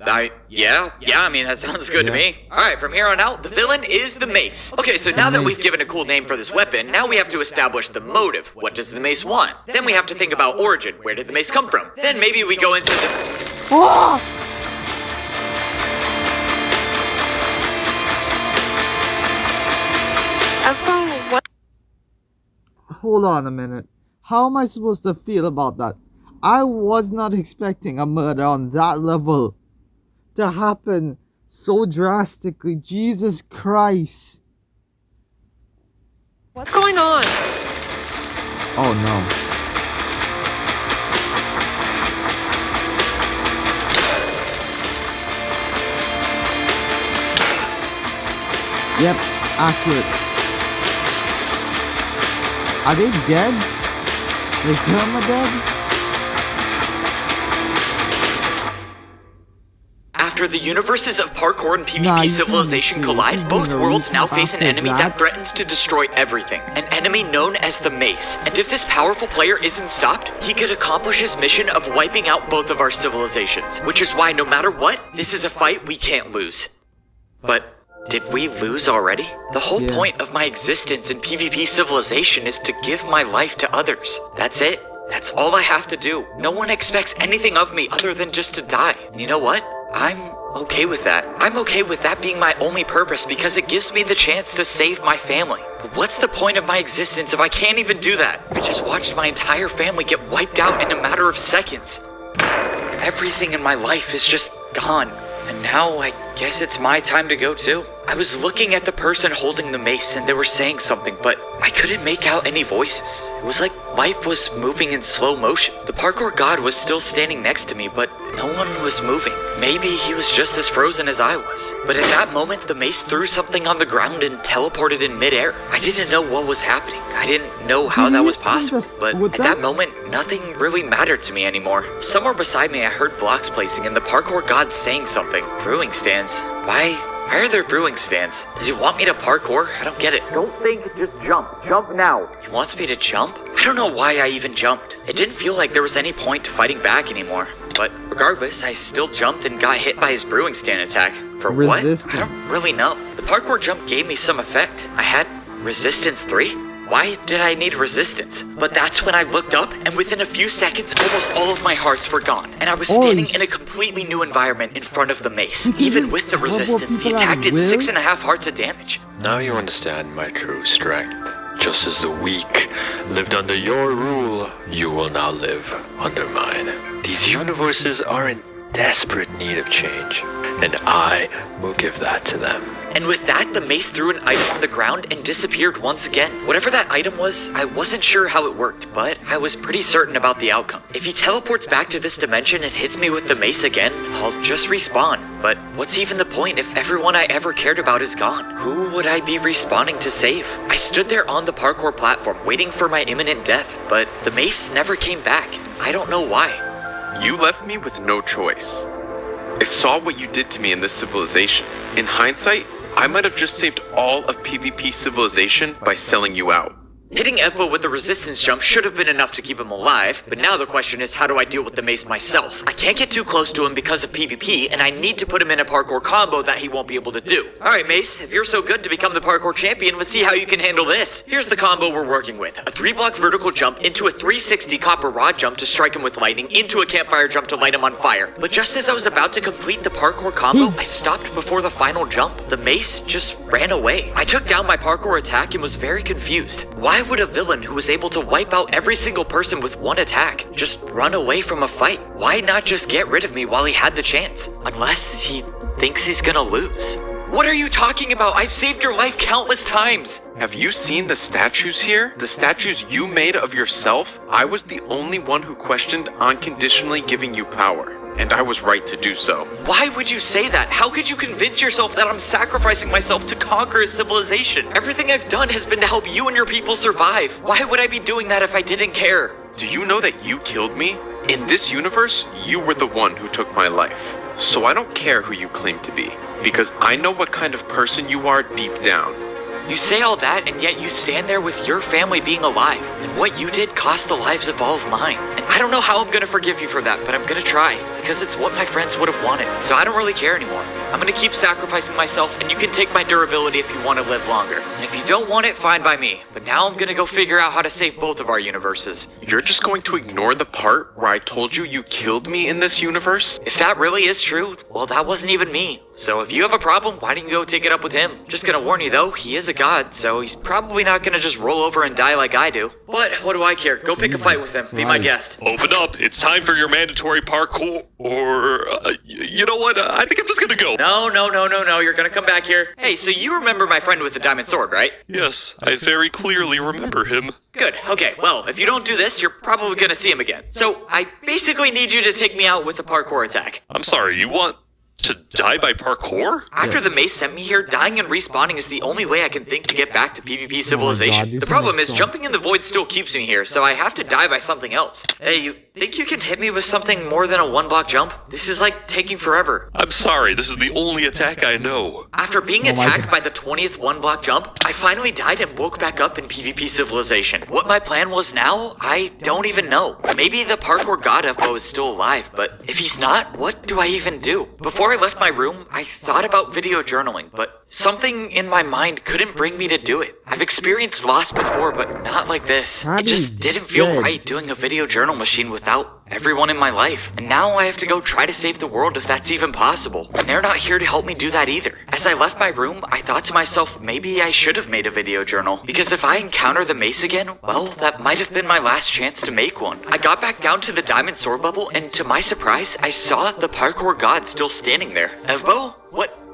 I mean, that sounds good to me. Alright, from here on out, the villain is the mace. Okay, so now that we've given a cool name for this weapon, now we have to establish the motive. What does the mace want? Then we have to think about origin. Where did the mace come from? Then maybe we go into the... Hold on a minute. How am I supposed to feel about that? I was not expecting a murder on that level to happen so drastically. Jesus Christ. What's going on? Oh no. Yep, accurate. Are they dead? Like perma-dead? After the universes of parkour and PvP civilization collide, both worlds now face an enemy that threatens to destroy everything. An enemy known as the Mace. And if this powerful player isn't stopped, he could accomplish his mission of wiping out both of our civilizations. Which is why no matter what, this is a fight we can't lose. But... did we lose already? The whole point of my existence in PvP civilization is to give my life to others. That's it. That's all I have to do. No one expects anything of me other than just to die. And you know what? I'm okay with that. I'm okay with that being my only purpose because it gives me the chance to save my family. But what's the point of my existence if I can't even do that? I just watched my entire family get wiped out in a matter of seconds. Everything in my life is just gone. And now, I guess it's my time to go too. I was looking at the person holding the mace and they were saying something, but I couldn't make out any voices. It was like life was moving in slow motion. The parkour god was still standing next to me, but no one was moving. Maybe he was just as frozen as I was. But at that moment, the mace threw something on the ground and teleported in midair. I didn't know what was happening. I didn't know how that was possible. But at that moment, nothing really mattered to me anymore. Somewhere beside me, I heard blocks placing and the parkour god saying something. Brewing stands? Why are there brewing stands? Does he want me to parkour? I don't get it. Don't think, just jump. Jump now. He wants me to jump? I don't know why I even jumped. It didn't feel like there was any point to fighting back anymore. But regardless, I still jumped and got hit by his brewing stand attack. For what? I don't really know. The parkour jump gave me some effect. I had resistance 3? Why did I need resistance? But that's when I looked up, and within a few seconds, almost all of my hearts were gone. And I was standing in a completely new environment in front of the mace. Even with the resistance, the attack did 6.5 hearts of damage. Now you understand my true strength. Just as the weak lived under your rule, you will now live under mine. These universes are in desperate need of change, and I will give that to them. And with that, the mace threw an item on the ground and disappeared once again. Whatever that item was, I wasn't sure how it worked, but I was pretty certain about the outcome. If he teleports back to this dimension and hits me with the mace again, I'll just respawn. But what's even the point if everyone I ever cared about is gone? Who would I be respawning to save? I stood there on the parkour platform waiting for my imminent death, but the mace never came back. I don't know why. You left me with no choice. I saw what you did to me in this civilization. In hindsight, I might have just saved all of PvP civilization by selling you out. Hitting Evbo with the resistance jump should have been enough to keep him alive, but now the question is, how do I deal with the mace myself? I can't get too close to him because of PvP, and I need to put him in a parkour combo that he won't be able to do. Alright Mace, if you're so good to become the parkour champion, let's see how you can handle this. Here's the combo we're working with. A 3-block vertical jump into a 360 copper rod jump to strike him with lightning, into a campfire jump to light him on fire. But just as I was about to complete the parkour combo, I stopped before the final jump. The mace just ran away. I took down my parkour attack and was very confused. Why would a villain who was able to wipe out every single person with one attack just run away from a fight? Why not just get rid of me while he had the chance? Unless he thinks he's gonna lose. What are you talking about? I've saved your life countless times. Have you seen the statues here? The statues you made of yourself? I was the only one who questioned unconditionally giving you power. And I was right to do so. Why would you say that? How could you convince yourself that I'm sacrificing myself to conquer a civilization? Everything I've done has been to help you and your people survive. Why would I be doing that if I didn't care? Do you know that you killed me? In this universe, you were the one who took my life. So I don't care who you claim to be, because I know what kind of person you are deep down. You say all that, and yet you stand there with your family being alive, and what you did cost the lives of all of mine. And I don't know how I'm gonna forgive you for that, but I'm gonna try, because it's what my friends would have wanted, so I don't really care anymore. I'm gonna keep sacrificing myself, and you can take my durability if you want to live longer. And if you don't want it, fine by me. But now I'm gonna go figure out how to save both of our universes. You're just going to ignore the part where I told you you killed me in this universe? If that really is true, well, that wasn't even me. So if you have a problem, why don't you go take it up with him? Just gonna warn you though, he is a god, so he's probably not gonna just roll over and die like I do. But what do I care? Go pick a fight with him. Be my guest. Open up. It's time for your mandatory parkour. Or, you know what? I think I'm just gonna go. No. You're gonna come back here. Hey, so you remember my friend with the diamond sword, right? Yes, I very clearly remember him. Good. Okay, well, if you don't do this, you're probably gonna see him again. So I basically need you to take me out with a parkour attack. I'm sorry, you want to die by parkour? After the mace sent me here, dying and respawning is the only way I can think to get back to PvP civilization. The problem is, jumping in the void still keeps me here, so I have to die by something else. Hey, you think you can hit me with something more than a 1-block jump? This is like taking forever. I'm sorry, this is the only attack I know. After being attacked by the 20th 1-block jump, I finally died and woke back up in PvP civilization. What my plan was now, I don't even know. Maybe the parkour god Evbo is still alive, but if he's not, what do I even do? Before I left my room, I thought about video journaling, but something in my mind couldn't bring me to do it. I've experienced loss before, but not like this. It just didn't feel right doing a video journal machine without everyone in my life. And now I have to go try to save the world if that's even possible. And they're not here to help me do that either. As I left my room, I thought to myself, maybe I should have made a video journal. Because if I encounter the mace again, well, that might have been my last chance to make one. I got back down to the diamond sword level, and to my surprise, I saw the parkour god still standing there. Evbo?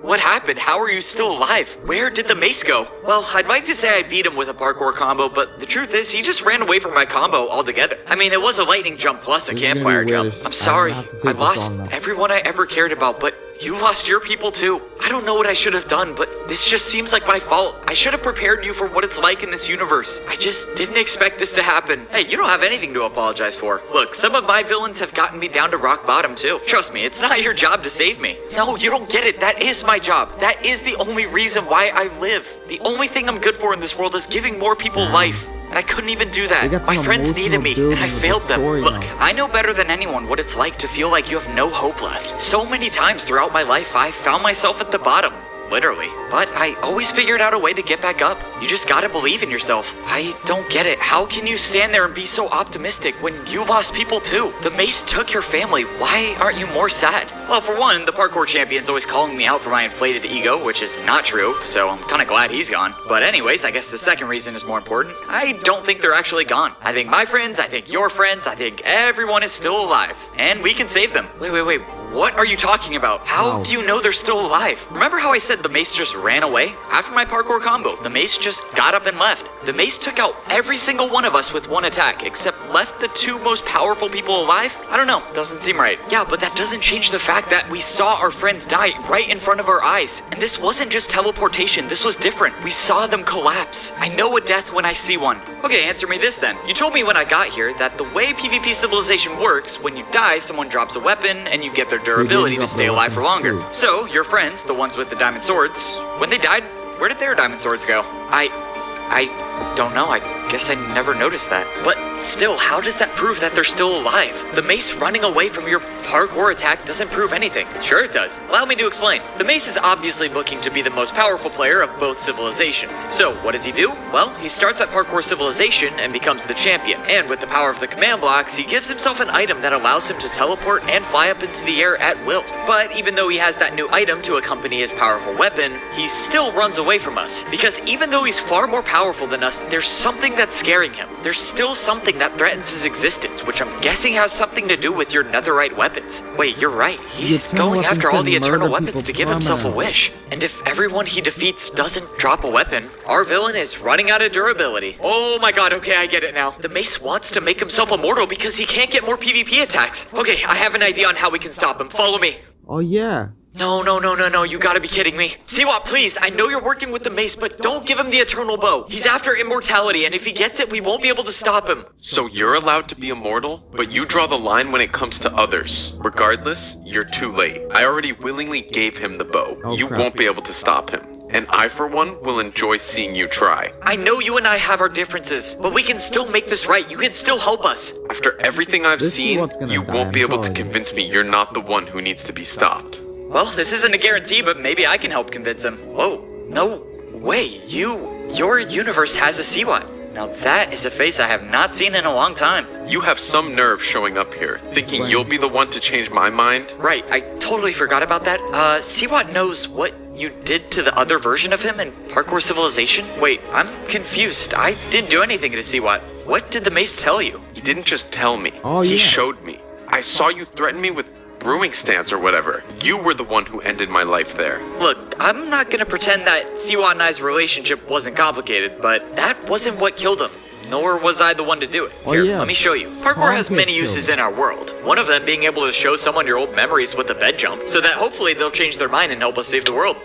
What happened? How are you still alive? Where did the mace go? Well, I'd like to say I beat him with a parkour combo, but the truth is, he just ran away from my combo altogether. I mean, it was a lightning jump plus a campfire jump. I'm sorry. I lost everyone I ever cared about, but you lost your people too. I don't know what I should have done, but this just seems like my fault. I should have prepared you for what it's like in this universe. I just didn't expect this to happen. Hey, you don't have anything to apologize for. Look, some of my villains have gotten me down to rock bottom too. Trust me, it's not your job to save me. No, you don't get it. That is my job. That is the only reason why I live. The only thing I'm good for in this world is giving more people life. And I couldn't even do that. My friends needed me, and I failed them. Look, I know better than anyone what it's like to feel like you have no hope left. So many times throughout my life, I found myself at the bottom. Literally. But I always figured out a way to get back up. You just gotta believe in yourself. I don't get it. How can you stand there and be so optimistic when you lost people too? The mace took your family. Why aren't you more sad? Well, for one, the parkour champion's always calling me out for my inflated ego, which is not true, so I'm kinda glad he's gone. But anyways, I guess the second reason is more important. I don't think they're actually gone. I think my friends, I think your friends, I think everyone is still alive. And we can save them. Wait. What are you talking about? How do you know they're still alive? Remember how I said the mace just ran away? After my parkour combo, the mace just got up and left. The mace took out every single one of us with one attack, except left the two most powerful people alive? I don't know, doesn't seem right. Yeah, but that doesn't change the fact that we saw our friends die right in front of our eyes. And this wasn't just teleportation, this was different. We saw them collapse. I know a death when I see one. Okay, answer me this then. You told me when I got here that the way PvP civilization works, when you die, someone drops a weapon and you get their durability to stay alive for longer. So, your friends, the ones with the diamond swords, when they died, where did their diamond swords go? I don't know. I guess I never noticed that. But still, how does that prove that they're still alive? The mace running away from your parkour attack doesn't prove anything. Sure it does. Allow me to explain. The mace is obviously looking to be the most powerful player of both civilizations. So what does he do? Well, he starts at parkour civilization and becomes the champion. And with the power of the command blocks, he gives himself an item that allows him to teleport and fly up into the air at will. But even though he has that new item to accompany his powerful weapon, he still runs away from us. Because even though he's far more powerful than us, there's something that's scaring him. There's still something that threatens his existence, which I'm guessing has something to do with your netherite weapons. Wait, you're right. He's going after all the eternal weapons to give himself a wish. And if everyone he defeats doesn't drop a weapon, our villain is running out of durability. Oh my god, okay, I get it now. The mace wants to make himself immortal because he can't get more PvP attacks. Okay, I have an idea on how we can stop him. Follow me. Oh yeah. No, you gotta be kidding me. Siwat, please, I know you're working with the mace, but don't give him the eternal bow. He's after immortality, and if he gets it, we won't be able to stop him. So you're allowed to be immortal, but you draw the line when it comes to others. Regardless, you're too late. I already willingly gave him the bow. You won't be able to stop him. And I, for one, will enjoy seeing you try. I know you and I have our differences, but we can still make this right. You can still help us. After everything I've seen, you won't be able to convince me you're not the one who needs to be stopped. Well, this isn't a guarantee, but maybe I can help convince him. Whoa, no way, your universe has a Siwat. Now that is a face I have not seen in a long time. You have some nerve showing up here, thinking you'll be the one to change my mind? Right, I totally forgot about that. Siwat knows what you did to the other version of him in Parkour Civilization? Wait, I'm confused. I didn't do anything to Siwat. What did the mace tell you? He didn't just tell me. He showed me. I saw you threaten me with brewing stance or whatever. You were the one who ended my life there. Look, I'm not gonna pretend that Siwat and I's relationship wasn't complicated, but that wasn't what killed him. Nor was I the one to do it. Here, let me show you. Parkour has many uses in our world. One of them being able to show someone your old memories with a bed jump, so that hopefully they'll change their mind and help us save the world.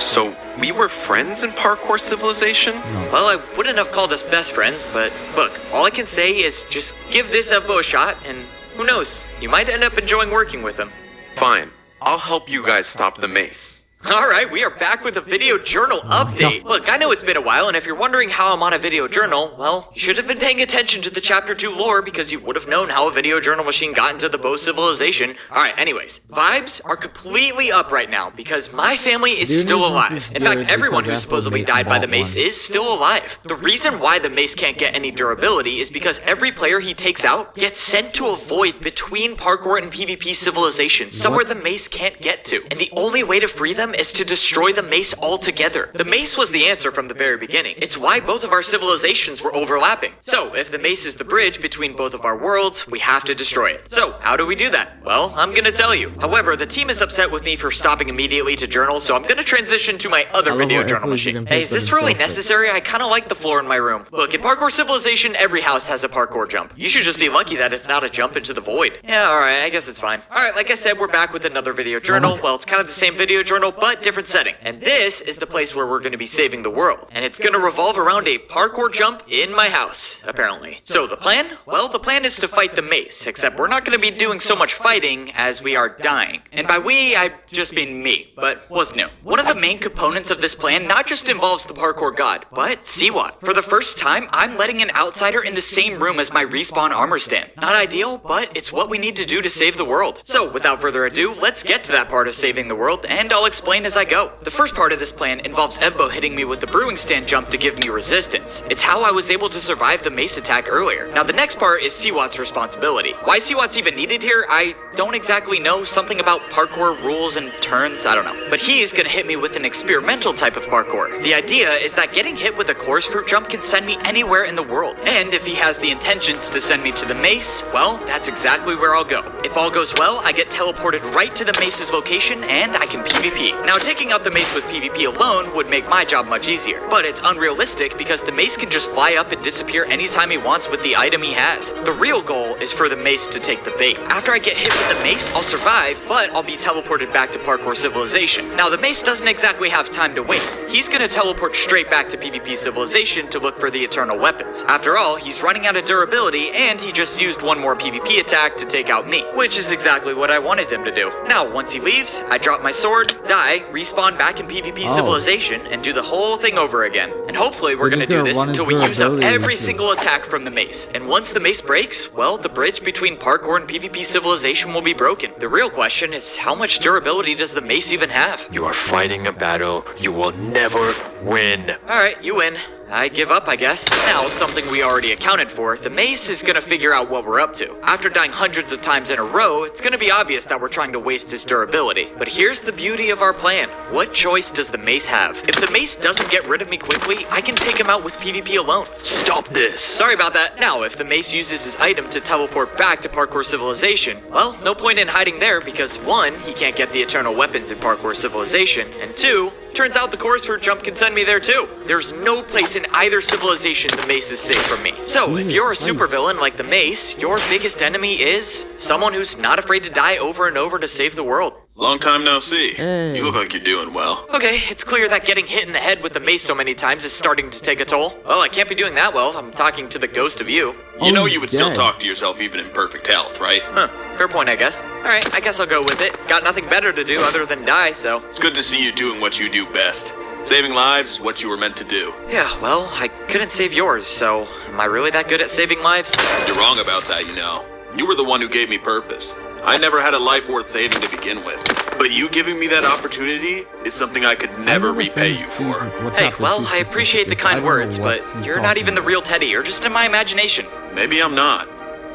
So, we were friends in Parkour Civilization? Well, I wouldn't have called us best friends, but look, all I can say is just give this Evbo a shot, and who knows, you might end up enjoying working with him. Fine, I'll help you guys stop the mace. Alright, we are back with a video journal update. Look, I know it's been a while, and if you're wondering how I'm on a video journal, well, you should have been paying attention to the Chapter 2 lore because you would have known how a video journal machine got into the Bow civilization. Alright, anyways, vibes are completely up right now because my family is still alive. In fact, everyone who supposedly died by the mace is still alive. The reason why the mace can't get any durability is because every player he takes out gets sent to a void between Parkour and PvP civilizations, somewhere the mace can't get to. And the only way to free them is to destroy the mace altogether. The mace was the answer from the very beginning. It's why both of our civilizations were overlapping. So, if the mace is the bridge between both of our worlds, we have to destroy it. So, how do we do that? Well, I'm gonna tell you. However, the team is upset with me for stopping immediately to journal, so I'm gonna transition to my other video journal machine. Hey, is this really necessary? I kinda like the floor in my room. Look, in Parkour Civilization, every house has a parkour jump. You should just be lucky that it's not a jump into the void. Yeah, alright, I guess it's fine. Alright, like I said, we're back with another video journal. Well, it's kind of the same video journal, but different setting. And this is the place where we're going to be saving the world. And it's going to revolve around a parkour jump in my house, apparently. So the plan? Well, the plan is to fight the mace, except we're not going to be doing so much fighting as we are dying. And by we, I just mean me, but what's new? One of the main components of this plan not just involves the parkour god, but Siwat. For the first time, I'm letting an outsider in the same room as my respawn armor stand. Not ideal, but it's what we need to do to save the world. So without further ado, let's get to that part of saving the world, and I'll explain as I go. The first part of this plan involves Evbo hitting me with the brewing stand jump to give me resistance. It's how I was able to survive the mace attack earlier. Now the next part is Siwat's responsibility. Why Siwat's even needed here, I don't exactly know. Something about parkour rules and turns, I don't know. But he's gonna hit me with an experimental type of parkour. The idea is that getting hit with a chorus fruit jump can send me anywhere in the world. And if he has the intentions to send me to the mace, well, that's exactly where I'll go. If all goes well, I get teleported right to the mace's location and I can PvP. Now taking out the mace with PvP alone would make my job much easier. but it's unrealistic because the mace can just fly up and disappear anytime he wants with the item he has. The real goal is for the mace to take the bait. After I get hit with the mace, I'll survive, but I'll be teleported back to Parkour Civilization. Now, the mace doesn't exactly have time to waste. He's gonna teleport straight back to PvP Civilization to look for the eternal weapons. After all, he's running out of durability, and he just used one more PvP attack to take out me, which is exactly what I wanted him to do. Now, once he leaves, I drop my sword, die, respawn back in PvP Civilization, and do the whole thing over again. And hopefully we're gonna do this until we use up every single attack from the mace. And once the mace breaks, well, the bridge between Parkour and PvP Civilization will be broken. The real question is, how much durability does the mace even have? You are fighting a battle you will never win. Alright, you win. I give up, I guess. Now, something we already accounted for, the mace is gonna figure out what we're up to. After dying hundreds of times in a row, it's gonna be obvious that we're trying to waste his durability. But here's the beauty of our plan. What choice does the mace have? If the mace doesn't get rid of me quickly, I can take him out with PvP alone. Stop this! Sorry about that. Now, if the mace uses his item to teleport back to Parkour Civilization, well, no point in hiding there because 1, he can't get the eternal weapons in Parkour Civilization, and 2, turns out the course for jump can send me there too. There's no place in either civilization the mace is safe from me. So, if you're a supervillain like the mace, your biggest enemy is someone who's not afraid to die over and over to save the world. Long time no see. You look like you're doing well. Okay, it's clear that getting hit in the head with the mace so many times is starting to take a toll. Well, I can't be doing that well. I'm talking to the ghost of you. You know you would still talk to yourself even in perfect health, right? Huh, fair point, I guess. Alright, I guess I'll go with it. Got nothing better to do other than die, so... It's good to see you doing what you do best. Saving lives is what you were meant to do. Yeah, well, I couldn't save yours, so am I really that good at saving lives? You're wrong about that, you know. You were the one who gave me purpose. I never had a life worth saving to begin with. But you giving me that opportunity is something I could never repay you for. Hey, well, I appreciate the kind words, but you're not even the real Teddy. You're just in my imagination. Maybe I'm not,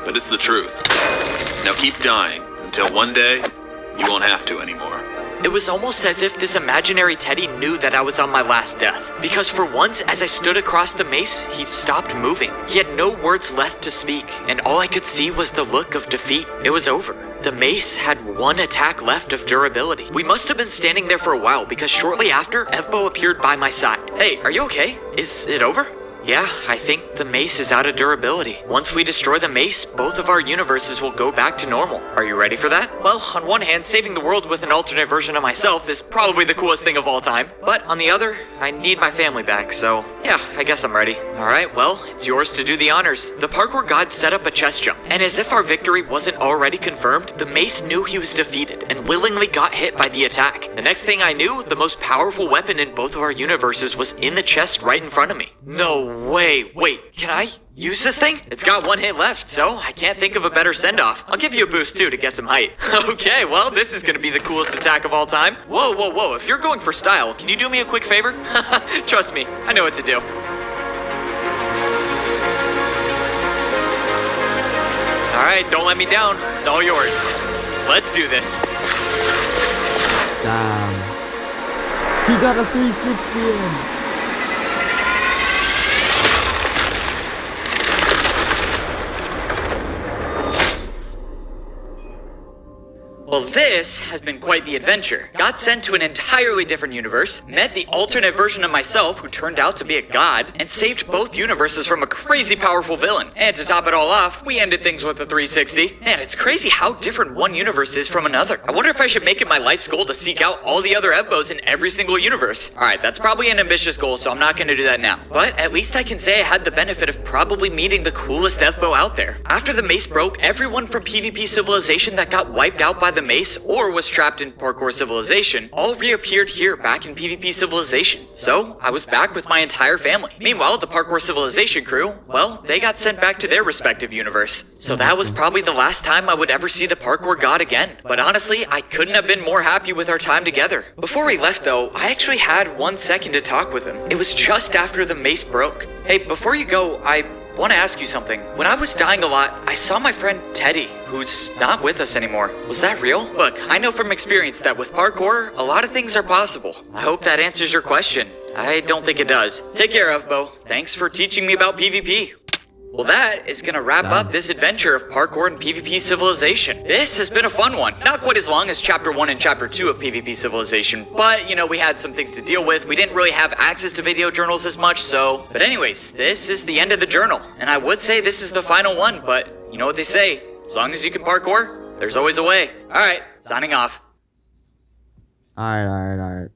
but it's the truth. Now keep dying until one day you won't have to anymore. It was almost as if this imaginary Teddy knew that I was on my last death. Because for once, as I stood across the mace, he stopped moving. He had no words left to speak, and all I could see was the look of defeat. It was over. The mace had 1 attack left of durability. We must have been standing there for a while because shortly after, Evbo appeared by my side. Hey, are you okay? Is it over? Yeah, I think the mace is out of durability. Once we destroy the mace, both of our universes will go back to normal. Are you ready for that? Well, on one hand, saving the world with an alternate version of myself is probably the coolest thing of all time. But on the other, I need my family back, so yeah, I guess I'm ready. Alright, well, it's yours to do the honors. The parkour god set up a chest jump, and as if our victory wasn't already confirmed, the mace knew he was defeated and willingly got hit by the attack. The next thing I knew, the most powerful weapon in both of our universes was in the chest right in front of me. No way, wait, can I use this thing? It's got 1 hit left, so I can't think of a better send-off. I'll give you a boost too to get some height. Okay, well, this is gonna be the coolest attack of all time. Whoa, whoa, whoa, if you're going for style, can you do me a quick favor? Trust me, I know what to do. Alright, don't let me down. It's all yours. Let's do this. Damn. He got a 360 in. Well, this has been quite the adventure. Got sent to an entirely different universe, met the alternate version of myself who turned out to be a god, and saved both universes from a crazy powerful villain. And to top it all off, we ended things with a 360. Man, it's crazy how different one universe is from another. I wonder if I should make it my life's goal to seek out all the other Evbos in every single universe. Alright, that's probably an ambitious goal, so I'm not gonna do that now. But at least I can say I had the benefit of probably meeting the coolest Evbo out there. After the mace broke, everyone from PvP Civilization that got wiped out by the mace or was trapped in Parkour Civilization all reappeared here back in PvP Civilization. So I was back with my entire family. Meanwhile, the Parkour Civilization crew, well, they got sent back to their respective universe. So that was probably the last time I would ever see the Parkour god again. But honestly, I couldn't have been more happy with our time together. Before we left though, I actually had 1 second to talk with him. It was just after the mace broke. Hey, before you go, I want to ask you something. When I was dying a lot, I saw my friend Teddy, who's not with us anymore. Was that real? Look, I know from experience that with parkour, a lot of things are possible. I hope that answers your question. I don't think it does. Take care, Evbo. Thanks for teaching me about PvP. Well, that is gonna wrap up this adventure of parkour and PvP Civilization. This has been a fun one. Not quite as long as Chapter 1 and Chapter 2 of PvP Civilization, but, you know, we had some things to deal with. We didn't really have access to video journals as much, so... But anyways, this is the end of the journal. And I would say this is the final one, but you know what they say. As long as you can parkour, there's always a way. Alright, signing off. Alright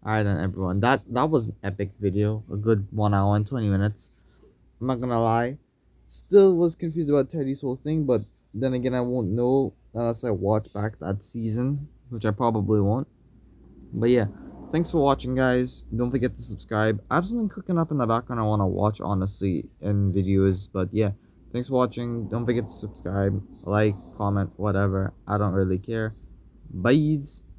then, everyone. That was an epic video. A good 1 hour and 20 minutes. I'm not gonna lie. Still was confused about Teddy's whole thing, but then again, I won't know unless I watch back that season, which I probably won't. But yeah, thanks for watching, guys. Don't forget to subscribe. I have something cooking up in the background I want to watch, honestly, in videos. But yeah, thanks for watching. Don't forget to subscribe, like, comment, whatever. I don't really care. Bye.